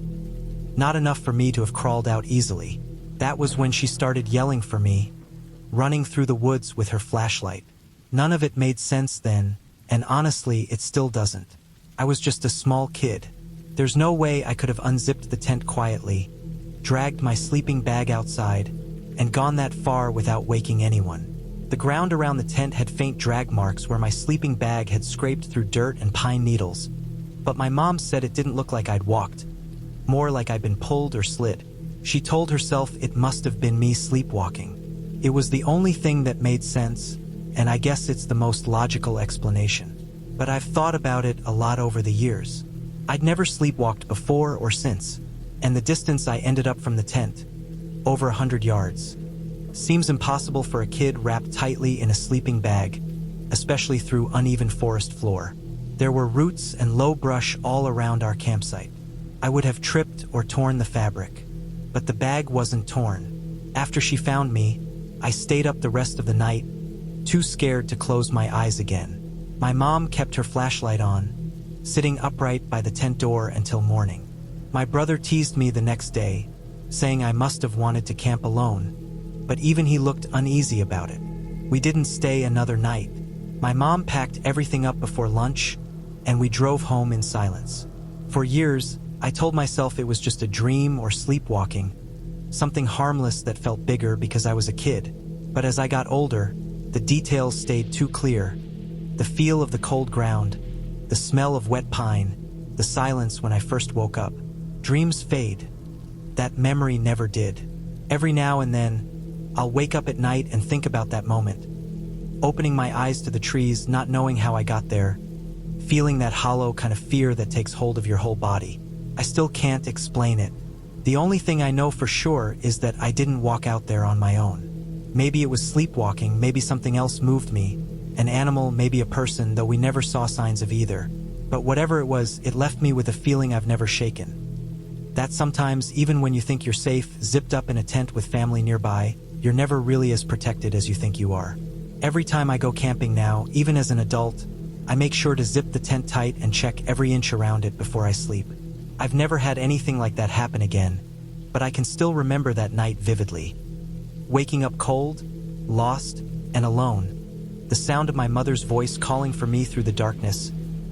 Not enough for me to have crawled out easily. That was when she started yelling for me, running through the woods with her flashlight. None of it made sense then, and honestly, it still doesn't. I was just a small kid. There's no way I could have unzipped the tent quietly, dragged my sleeping bag outside, and gone that far without waking anyone. The ground around the tent had faint drag marks where my sleeping bag had scraped through dirt and pine needles, but my mom said it didn't look like I'd walked, more like I'd been pulled or slid. She told herself it must have been me sleepwalking. It was the only thing that made sense, and I guess it's the most logical explanation. But I've thought about it a lot over the years. I'd never sleepwalked before or since, and the distance I ended up from the tent, over 100 yards, seems impossible for a kid wrapped tightly in a sleeping bag, especially through uneven forest floor. There were roots and low brush all around our campsite. I would have tripped or torn the fabric, but the bag wasn't torn. After she found me, I stayed up the rest of the night, too scared to close my eyes again. My mom kept her flashlight on, sitting upright by the tent door until morning. My brother teased me the next day, saying I must have wanted to camp alone, but even he looked uneasy about it. We didn't stay another night. My mom packed everything up before lunch, and we drove home in silence. For years, I told myself it was just a dream or sleepwalking, something harmless that felt bigger because I was a kid. But as I got older, the details stayed too clear. The feel of the cold ground, the smell of wet pine, the silence when I first woke up. Dreams fade. That memory never did. Every now and then, I'll wake up at night and think about that moment, opening my eyes to the trees, not knowing how I got there, feeling that hollow kind of fear that takes hold of your whole body. I still can't explain it. The only thing I know for sure is that I didn't walk out there on my own. Maybe it was sleepwalking, maybe something else moved me, an animal, maybe a person, though we never saw signs of either. But whatever it was, it left me with a feeling I've never shaken. That sometimes, even when you think you're safe, zipped up in a tent with family nearby, you're never really as protected as you think you are. Every time I go camping now, even as an adult, I make sure to zip the tent tight and check every inch around it before I sleep. I've never had anything like that happen again, but I can still remember that night vividly. Waking up cold, lost, and alone. The sound of my mother's voice calling for me through the darkness,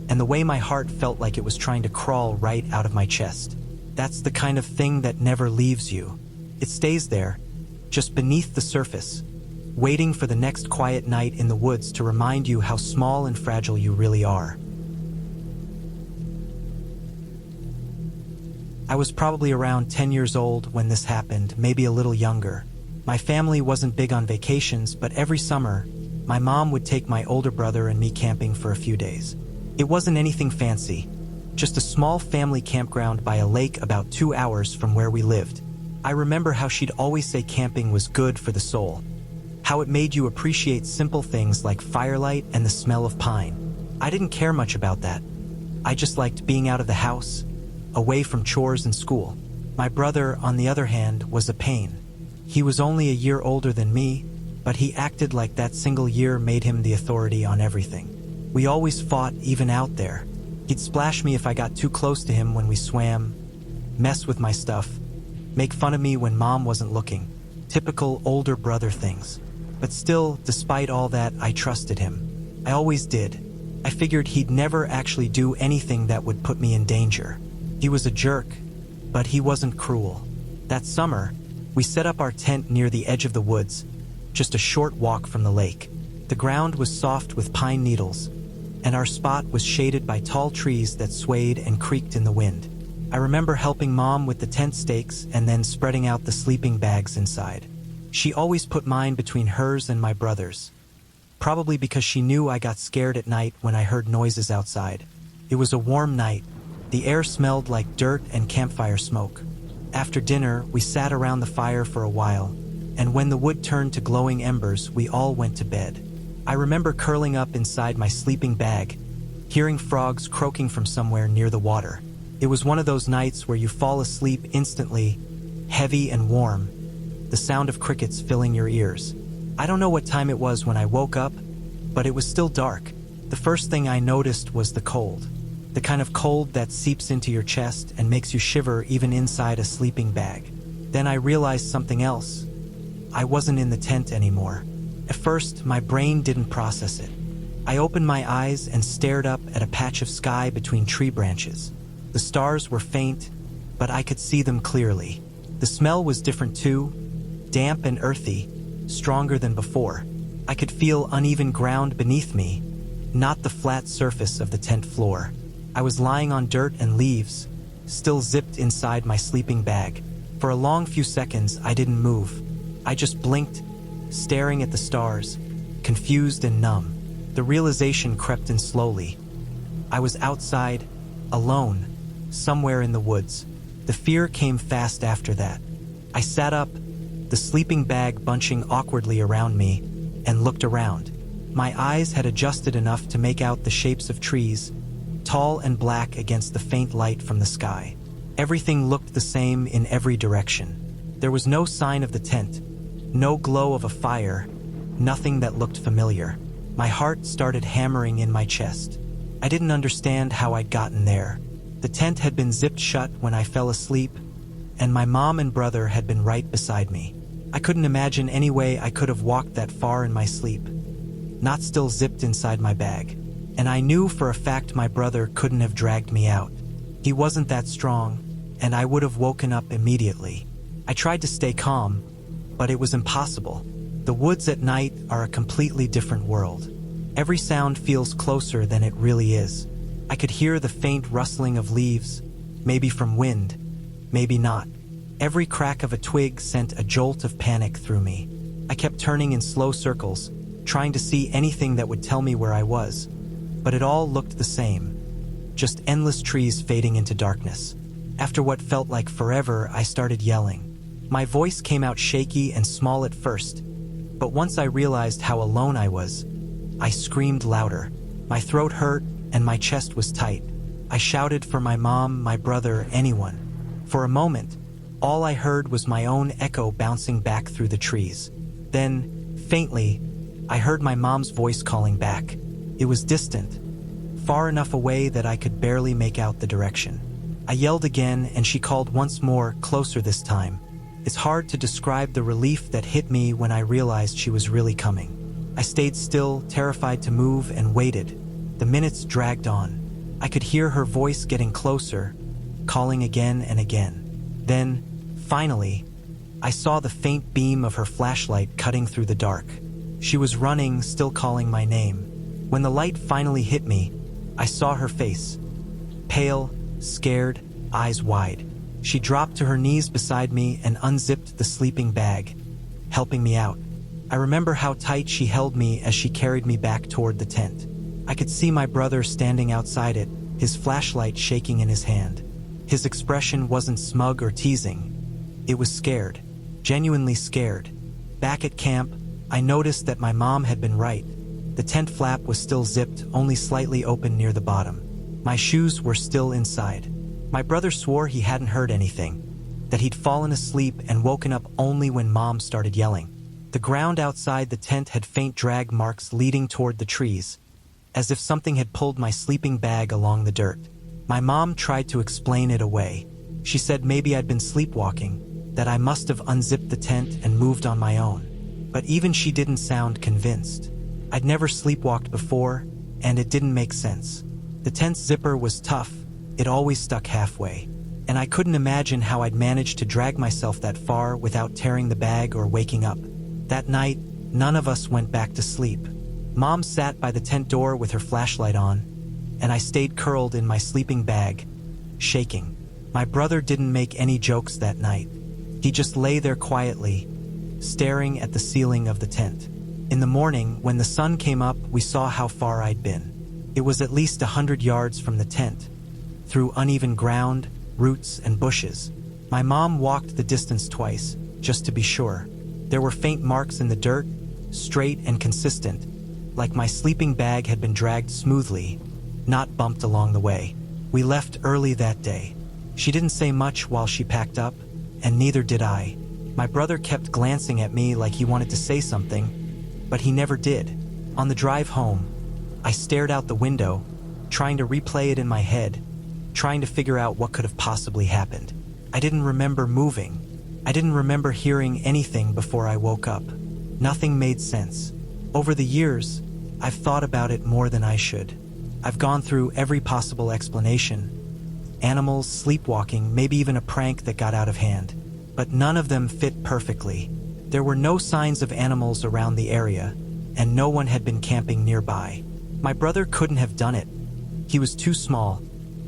and the way my heart felt like it was trying to crawl right out of my chest. That's the kind of thing that never leaves you, It stays there, just beneath the surface, waiting for the next quiet night in the woods to remind you how small and fragile you really are. I was probably around 10 years old when this happened, maybe a little younger. My family wasn't big on vacations, but every summer, my mom would take my older brother and me camping for a few days. It wasn't anything fancy, just a small family campground by a lake about 2 hours from where we lived. I remember how she'd always say camping was good for the soul, how it made you appreciate simple things like firelight and the smell of pine. I didn't care much about that. I just liked being out of the house, away from chores and school. My brother, on the other hand, was a pain. He was only a year older than me, but he acted like that single year made him the authority on everything. We always fought, even out there. He'd splash me if I got too close to him when we swam, mess with my stuff, make fun of me when mom wasn't looking. Typical older brother things. But still, despite all that, I trusted him. I always did. I figured he'd never actually do anything that would put me in danger. He was a jerk, but he wasn't cruel. That summer, we set up our tent near the edge of the woods, just a short walk from the lake. The ground was soft with pine needles, and our spot was shaded by tall trees that swayed and creaked in the wind. I remember helping Mom with the tent stakes and then spreading out the sleeping bags inside. She always put mine between hers and my brother's, probably because she knew I got scared at night when I heard noises outside. It was a warm night. The air smelled like dirt and campfire smoke. After dinner, we sat around the fire for a while, and when the wood turned to glowing embers, we all went to bed. I remember curling up inside my sleeping bag, hearing frogs croaking from somewhere near the water. It was one of those nights where you fall asleep instantly, heavy and warm, the sound of crickets filling your ears. I don't know what time it was when I woke up, but it was still dark. The first thing I noticed was the cold. The kind of cold that seeps into your chest and makes you shiver even inside a sleeping bag. Then I realized something else. I wasn't in the tent anymore. At first, my brain didn't process it. I opened my eyes and stared up at a patch of sky between tree branches. The stars were faint, but I could see them clearly. The smell was different too, damp and earthy, stronger than before. I could feel uneven ground beneath me, not the flat surface of the tent floor. I was lying on dirt and leaves, still zipped inside my sleeping bag. For a long few seconds, I didn't move. I just blinked, staring at the stars, confused and numb. The realization crept in slowly. I was outside, alone, somewhere in the woods. The fear came fast after that. I sat up, the sleeping bag bunching awkwardly around me, and looked around. My eyes had adjusted enough to make out the shapes of trees, tall and black against the faint light from the sky. Everything looked the same in every direction. There was no sign of the tent, no glow of a fire, nothing that looked familiar. My heart started hammering in my chest. I didn't understand how I'd gotten there. The tent had been zipped shut when I fell asleep, and my mom and brother had been right beside me. I couldn't imagine any way I could have walked that far in my sleep, not still zipped inside my bag. And I knew for a fact my brother couldn't have dragged me out. He wasn't that strong, and I would have woken up immediately. I tried to stay calm, but it was impossible. The woods at night are a completely different world. Every sound feels closer than it really is. I could hear the faint rustling of leaves, maybe from wind, maybe not. Every crack of a twig sent a jolt of panic through me. I kept turning in slow circles, trying to see anything that would tell me where I was. But it all looked the same, just endless trees fading into darkness. After what felt like forever, I started yelling. My voice came out shaky and small at first, but once I realized how alone I was, I screamed louder. My throat hurt and my chest was tight. I shouted for my mom, my brother, anyone. For a moment, all I heard was my own echo bouncing back through the trees. Then, faintly, I heard my mom's voice calling back. It was distant, far enough away that I could barely make out the direction. I yelled again, and she called once more, closer this time. It's hard to describe the relief that hit me when I realized she was really coming. I stayed still, terrified to move, and waited. The minutes dragged on. I could hear her voice getting closer, calling again and again. Then, finally, I saw the faint beam of her flashlight cutting through the dark. She was running, still calling my name. When the light finally hit me, I saw her face. Pale, scared, eyes wide. She dropped to her knees beside me and unzipped the sleeping bag, helping me out. I remember how tight she held me as she carried me back toward the tent. I could see my brother standing outside it, his flashlight shaking in his hand. His expression wasn't smug or teasing. It was scared, genuinely scared. Back at camp, I noticed that my mom had been right. The tent flap was still zipped, only slightly open near the bottom. My shoes were still inside. My brother swore he hadn't heard anything, that he'd fallen asleep and woken up only when Mom started yelling. The ground outside the tent had faint drag marks leading toward the trees, as if something had pulled my sleeping bag along the dirt. My mom tried to explain it away. She said maybe I'd been sleepwalking, that I must have unzipped the tent and moved on my own. But even she didn't sound convinced. I'd never sleepwalked before, and it didn't make sense. The tent's zipper was tough, it always stuck halfway, and I couldn't imagine how I'd managed to drag myself that far without tearing the bag or waking up. That night, none of us went back to sleep. Mom sat by the tent door with her flashlight on, and I stayed curled in my sleeping bag, shaking. My brother didn't make any jokes that night. He just lay there quietly, staring at the ceiling of the tent. In the morning, when the sun came up, we saw how far I'd been. It was at least 100 yards from the tent, through uneven ground, roots, and bushes. My mom walked the distance twice, just to be sure. There were faint marks in the dirt, straight and consistent, like my sleeping bag had been dragged smoothly, not bumped along the way. We left early that day. She didn't say much while she packed up, and neither did I. My brother kept glancing at me like he wanted to say something, but he never did. On the drive home, I stared out the window, trying to replay it in my head, trying to figure out what could have possibly happened. I didn't remember moving. I didn't remember hearing anything before I woke up. Nothing made sense. Over the years, I've thought about it more than I should. I've gone through every possible explanation. Animals, sleepwalking, maybe even a prank that got out of hand. But none of them fit perfectly. There were no signs of animals around the area, and no one had been camping nearby. My brother couldn't have done it. He was too small,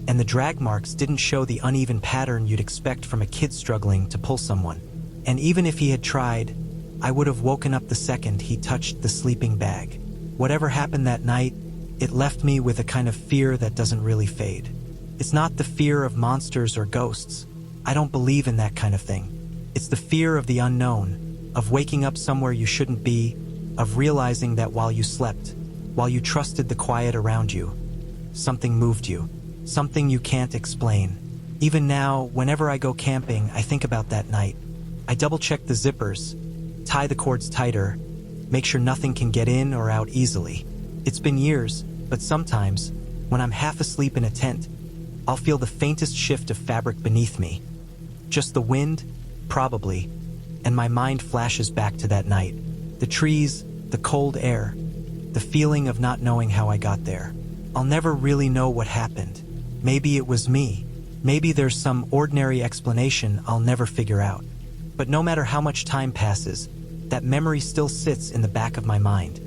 and the drag marks didn't show the uneven pattern you'd expect from a kid struggling to pull someone. And even if he had tried, I would have woken up the second he touched the sleeping bag. Whatever happened that night, it left me with a kind of fear that doesn't really fade. It's not the fear of monsters or ghosts. I don't believe in that kind of thing. It's the fear of the unknown, of waking up somewhere you shouldn't be, of realizing that while you slept, while you trusted the quiet around you, something moved you, something you can't explain. Even now, whenever I go camping, I think about that night. I double-check the zippers, tie the cords tighter, make sure nothing can get in or out easily. It's been years, but sometimes, when I'm half asleep in a tent, I'll feel the faintest shift of fabric beneath me. Just the wind, probably, and my mind flashes back to that night. The trees, the cold air, the feeling of not knowing how I got there. I'll never really know what happened. Maybe it was me. Maybe there's some ordinary explanation I'll never figure out. But no matter how much time passes, that memory still sits in the back of my mind.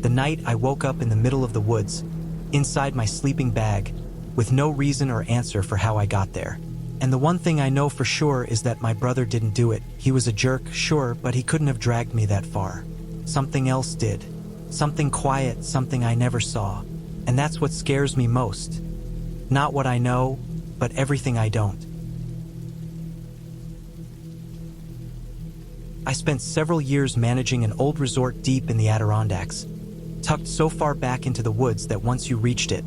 The night I woke up in the middle of the woods, inside my sleeping bag, with no reason or answer for how I got there. And the one thing I know for sure is that my brother didn't do it. He was a jerk, sure, but he couldn't have dragged me that far. Something else did. Something quiet, something I never saw. And that's what scares me most. Not what I know, but everything I don't. I spent several years managing an old resort deep in the Adirondacks, tucked so far back into the woods that once you reached it,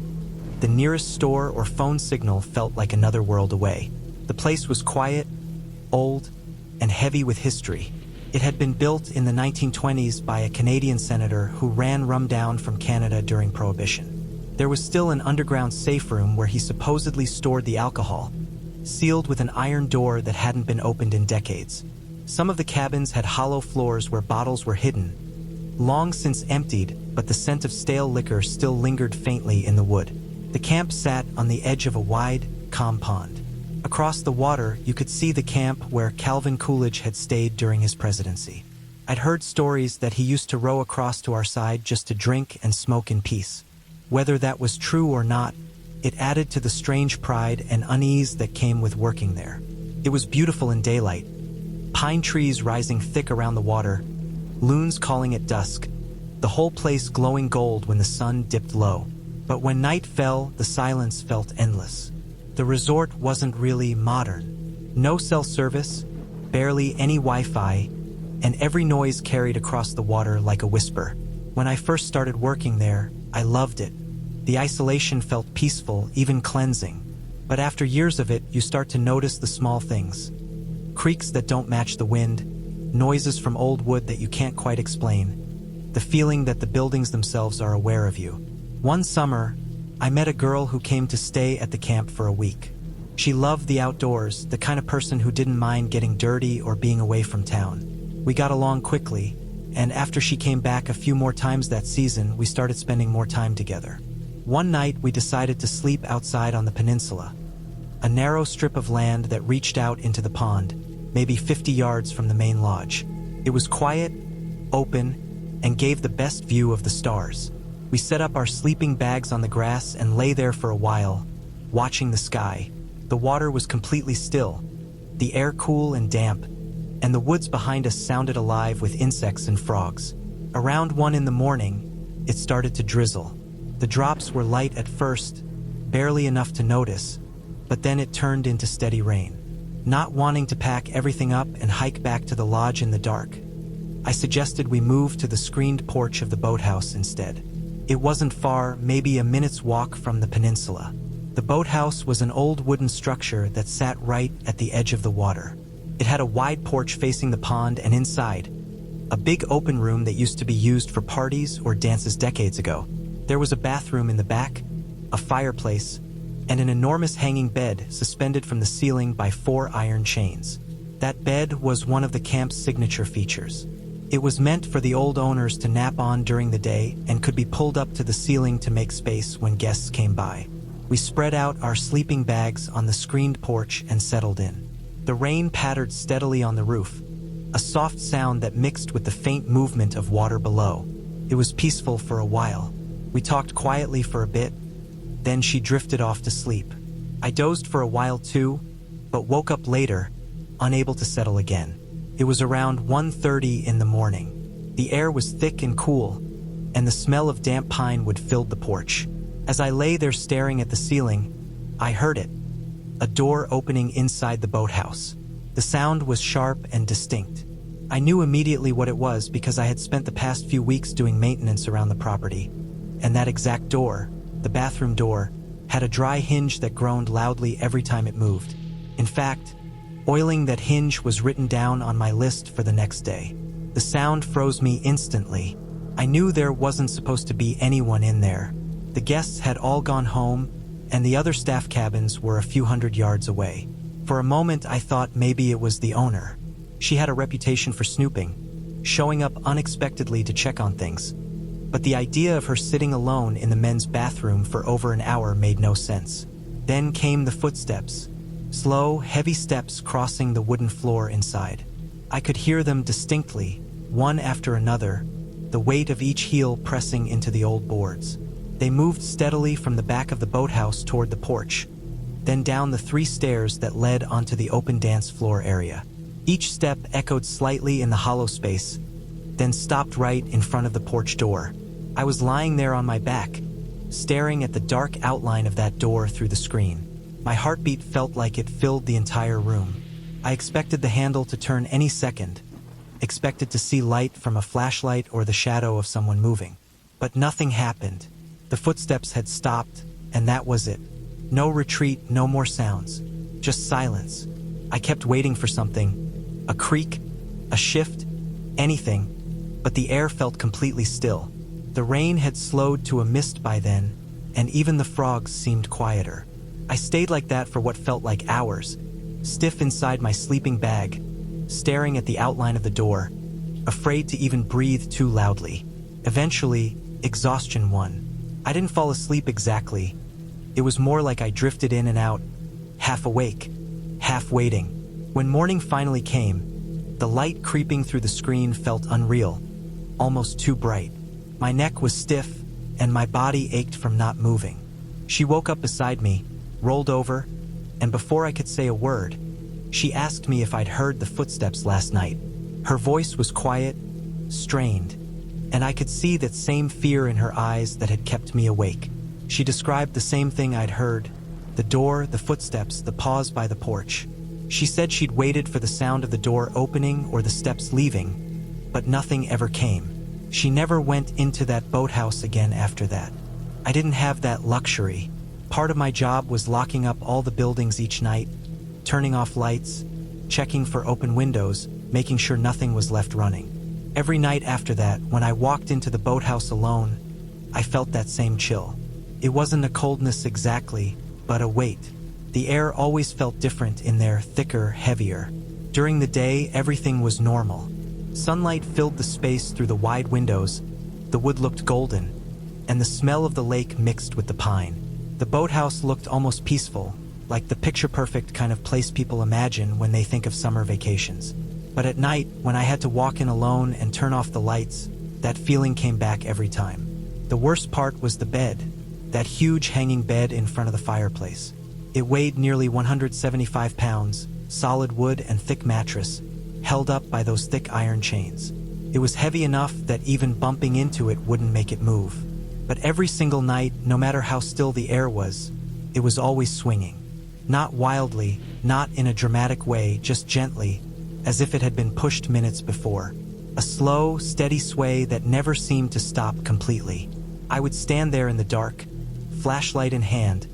the nearest store or phone signal felt like another world away. The place was quiet, old, and heavy with history. It had been built in the 1920s by a Canadian senator who ran rum down from Canada during Prohibition. There was still an underground safe room where he supposedly stored the alcohol, sealed with an iron door that hadn't been opened in decades. Some of the cabins had hollow floors where bottles were hidden, long since emptied, but the scent of stale liquor still lingered faintly in the wood. The camp sat on the edge of a wide, calm pond. Across the water, you could see the camp where Calvin Coolidge had stayed during his presidency. I'd heard stories that he used to row across to our side just to drink and smoke in peace. Whether that was true or not, it added to the strange pride and unease that came with working there. It was beautiful in daylight, pine trees rising thick around the water, loons calling at dusk, the whole place glowing gold when the sun dipped low. But when night fell, the silence felt endless. The resort wasn't really modern. No cell service, barely any Wi-Fi, and every noise carried across the water like a whisper. When I first started working there, I loved it. The isolation felt peaceful, even cleansing. But after years of it, you start to notice the small things. Creaks that don't match the wind, noises from old wood that you can't quite explain, the feeling that the buildings themselves are aware of you. One summer, I met a girl who came to stay at the camp for a week. She loved the outdoors, the kind of person who didn't mind getting dirty or being away from town. We got along quickly, and after she came back a few more times that season, we started spending more time together. One night, we decided to sleep outside on the peninsula, a narrow strip of land that reached out into the pond, maybe 50 yards from the main lodge. It was quiet, open, and gave the best view of the stars. We set up our sleeping bags on the grass and lay there for a while, watching the sky. The water was completely still, the air cool and damp, and the woods behind us sounded alive with insects and frogs. Around 1 in the morning, it started to drizzle. The drops were light at first, barely enough to notice, but then it turned into steady rain. Not wanting to pack everything up and hike back to the lodge in the dark, I suggested we move to the screened porch of the boathouse instead. It wasn't far, maybe a minute's walk from the peninsula. The boathouse was an old wooden structure that sat right at the edge of the water. It had a wide porch facing the pond, and inside, a big open room that used to be used for parties or dances decades ago. There was a bathroom in the back, a fireplace, and an enormous hanging bed suspended from the ceiling by 4 iron chains. That bed was one of the camp's signature features. It was meant for the old owners to nap on during the day and could be pulled up to the ceiling to make space when guests came by. We spread out our sleeping bags on the screened porch and settled in. The rain pattered steadily on the roof, a soft sound that mixed with the faint movement of water below. It was peaceful for a while. We talked quietly for a bit, then she drifted off to sleep. I dozed for a while too, but woke up later, unable to settle again. It was around 1:30 in the morning. The air was thick and cool, and the smell of damp pine wood filled the porch. As I lay there staring at the ceiling, I heard it, a door opening inside the boathouse. The sound was sharp and distinct. I knew immediately what it was because I had spent the past few weeks doing maintenance around the property, and that exact door, the bathroom door, had a dry hinge that groaned loudly every time it moved. In fact, oiling that hinge was written down on my list for the next day. The sound froze me instantly. I knew there wasn't supposed to be anyone in there. The guests had all gone home, and the other staff cabins were a few hundred yards away. For a moment, I thought maybe it was the owner. She had a reputation for snooping, showing up unexpectedly to check on things. But the idea of her sitting alone in the men's bathroom for over an hour made no sense. Then came the footsteps. Slow, heavy steps crossing the wooden floor inside. I could hear them distinctly, one after another, the weight of each heel pressing into the old boards. They moved steadily from the back of the boathouse toward the porch, then down the 3 stairs that led onto the open dance floor area. Each step echoed slightly in the hollow space, then stopped right in front of the porch door. I was lying there on my back, staring at the dark outline of that door through the screen. My heartbeat felt like it filled the entire room. I expected the handle to turn any second, expected to see light from a flashlight or the shadow of someone moving. But nothing happened. The footsteps had stopped, and that was it. No retreat, no more sounds, just silence. I kept waiting for something, a creak, a shift, anything, but the air felt completely still. The rain had slowed to a mist by then, and even the frogs seemed quieter. I stayed like that for what felt like hours, stiff inside my sleeping bag, staring at the outline of the door, afraid to even breathe too loudly. Eventually, exhaustion won. I didn't fall asleep exactly. It was more like I drifted in and out, half awake, half waiting. When morning finally came, the light creeping through the screen felt unreal, almost too bright. My neck was stiff, and my body ached from not moving. She woke up beside me, rolled over, and before I could say a word, she asked me if I'd heard the footsteps last night. Her voice was quiet, strained, and I could see that same fear in her eyes that had kept me awake. She described the same thing I'd heard: the door, the footsteps, the pause by the porch. She said she'd waited for the sound of the door opening or the steps leaving, but nothing ever came. She never went into that boathouse again after that. I didn't have that luxury. Part of my job was locking up all the buildings each night, turning off lights, checking for open windows, making sure nothing was left running. Every night after that, when I walked into the boathouse alone, I felt that same chill. It wasn't a coldness exactly, but a weight. The air always felt different in there, thicker, heavier. During the day, everything was normal. Sunlight filled the space through the wide windows, the wood looked golden, and the smell of the lake mixed with the pine. The boathouse looked almost peaceful, like the picture-perfect kind of place people imagine when they think of summer vacations. But at night, when I had to walk in alone and turn off the lights, that feeling came back every time. The worst part was the bed, that huge hanging bed in front of the fireplace. It weighed nearly 175 pounds, solid wood and thick mattress, held up by those thick iron chains. It was heavy enough that even bumping into it wouldn't make it move. But every single night, no matter how still the air was, it was always swinging. Not wildly, not in a dramatic way, just gently, as if it had been pushed minutes before. A slow, steady sway that never seemed to stop completely. I would stand there in the dark, flashlight in hand,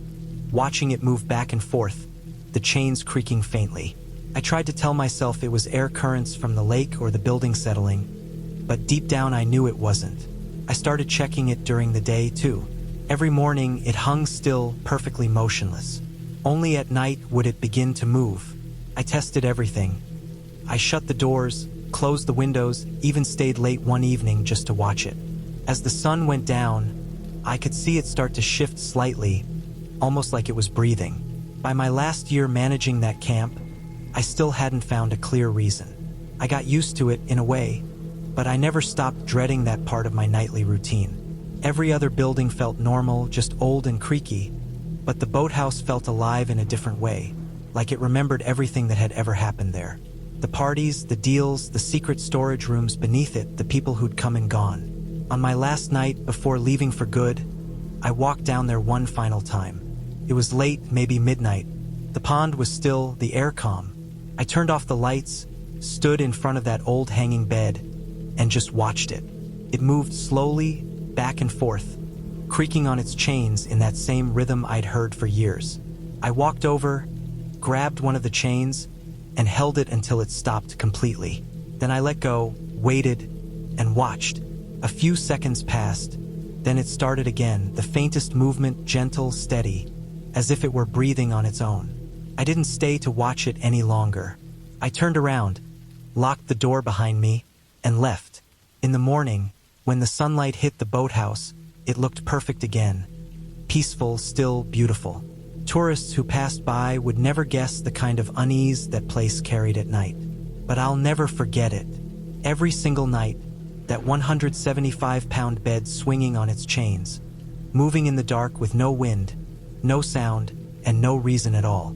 watching it move back and forth, the chains creaking faintly. I tried to tell myself it was air currents from the lake or the building settling, but deep down I knew it wasn't. I started checking it during the day too. Every morning it hung still, perfectly motionless. Only at night would it begin to move. I tested everything. I shut the doors, closed the windows, even stayed late one evening just to watch it. As the sun went down, I could see it start to shift slightly, almost like it was breathing. By my last year managing that camp, I still hadn't found a clear reason. I got used to it in a way, but I never stopped dreading that part of my nightly routine. Every other building felt normal, just old and creaky, but the boathouse felt alive in a different way, like it remembered everything that had ever happened there. The parties, the deals, the secret storage rooms beneath it, the people who'd come and gone. On my last night, before leaving for good, I walked down there one final time. It was late, maybe midnight. The pond was still, the air calm. I turned off the lights, stood in front of that old hanging bed, and just watched it. It moved slowly, back and forth, creaking on its chains in that same rhythm I'd heard for years. I walked over, grabbed one of the chains, and held it until it stopped completely. Then I let go, waited, and watched. A few seconds passed, then it started again, the faintest movement, gentle, steady, as if it were breathing on its own. I didn't stay to watch it any longer. I turned around, locked the door behind me, and left. In the morning, when the sunlight hit the boathouse, it looked perfect again. Peaceful, still, beautiful. Tourists who passed by would never guess the kind of unease that place carried at night. But I'll never forget it. Every single night, that 175-pound bed swinging on its chains, moving in the dark with no wind, no sound, and no reason at all.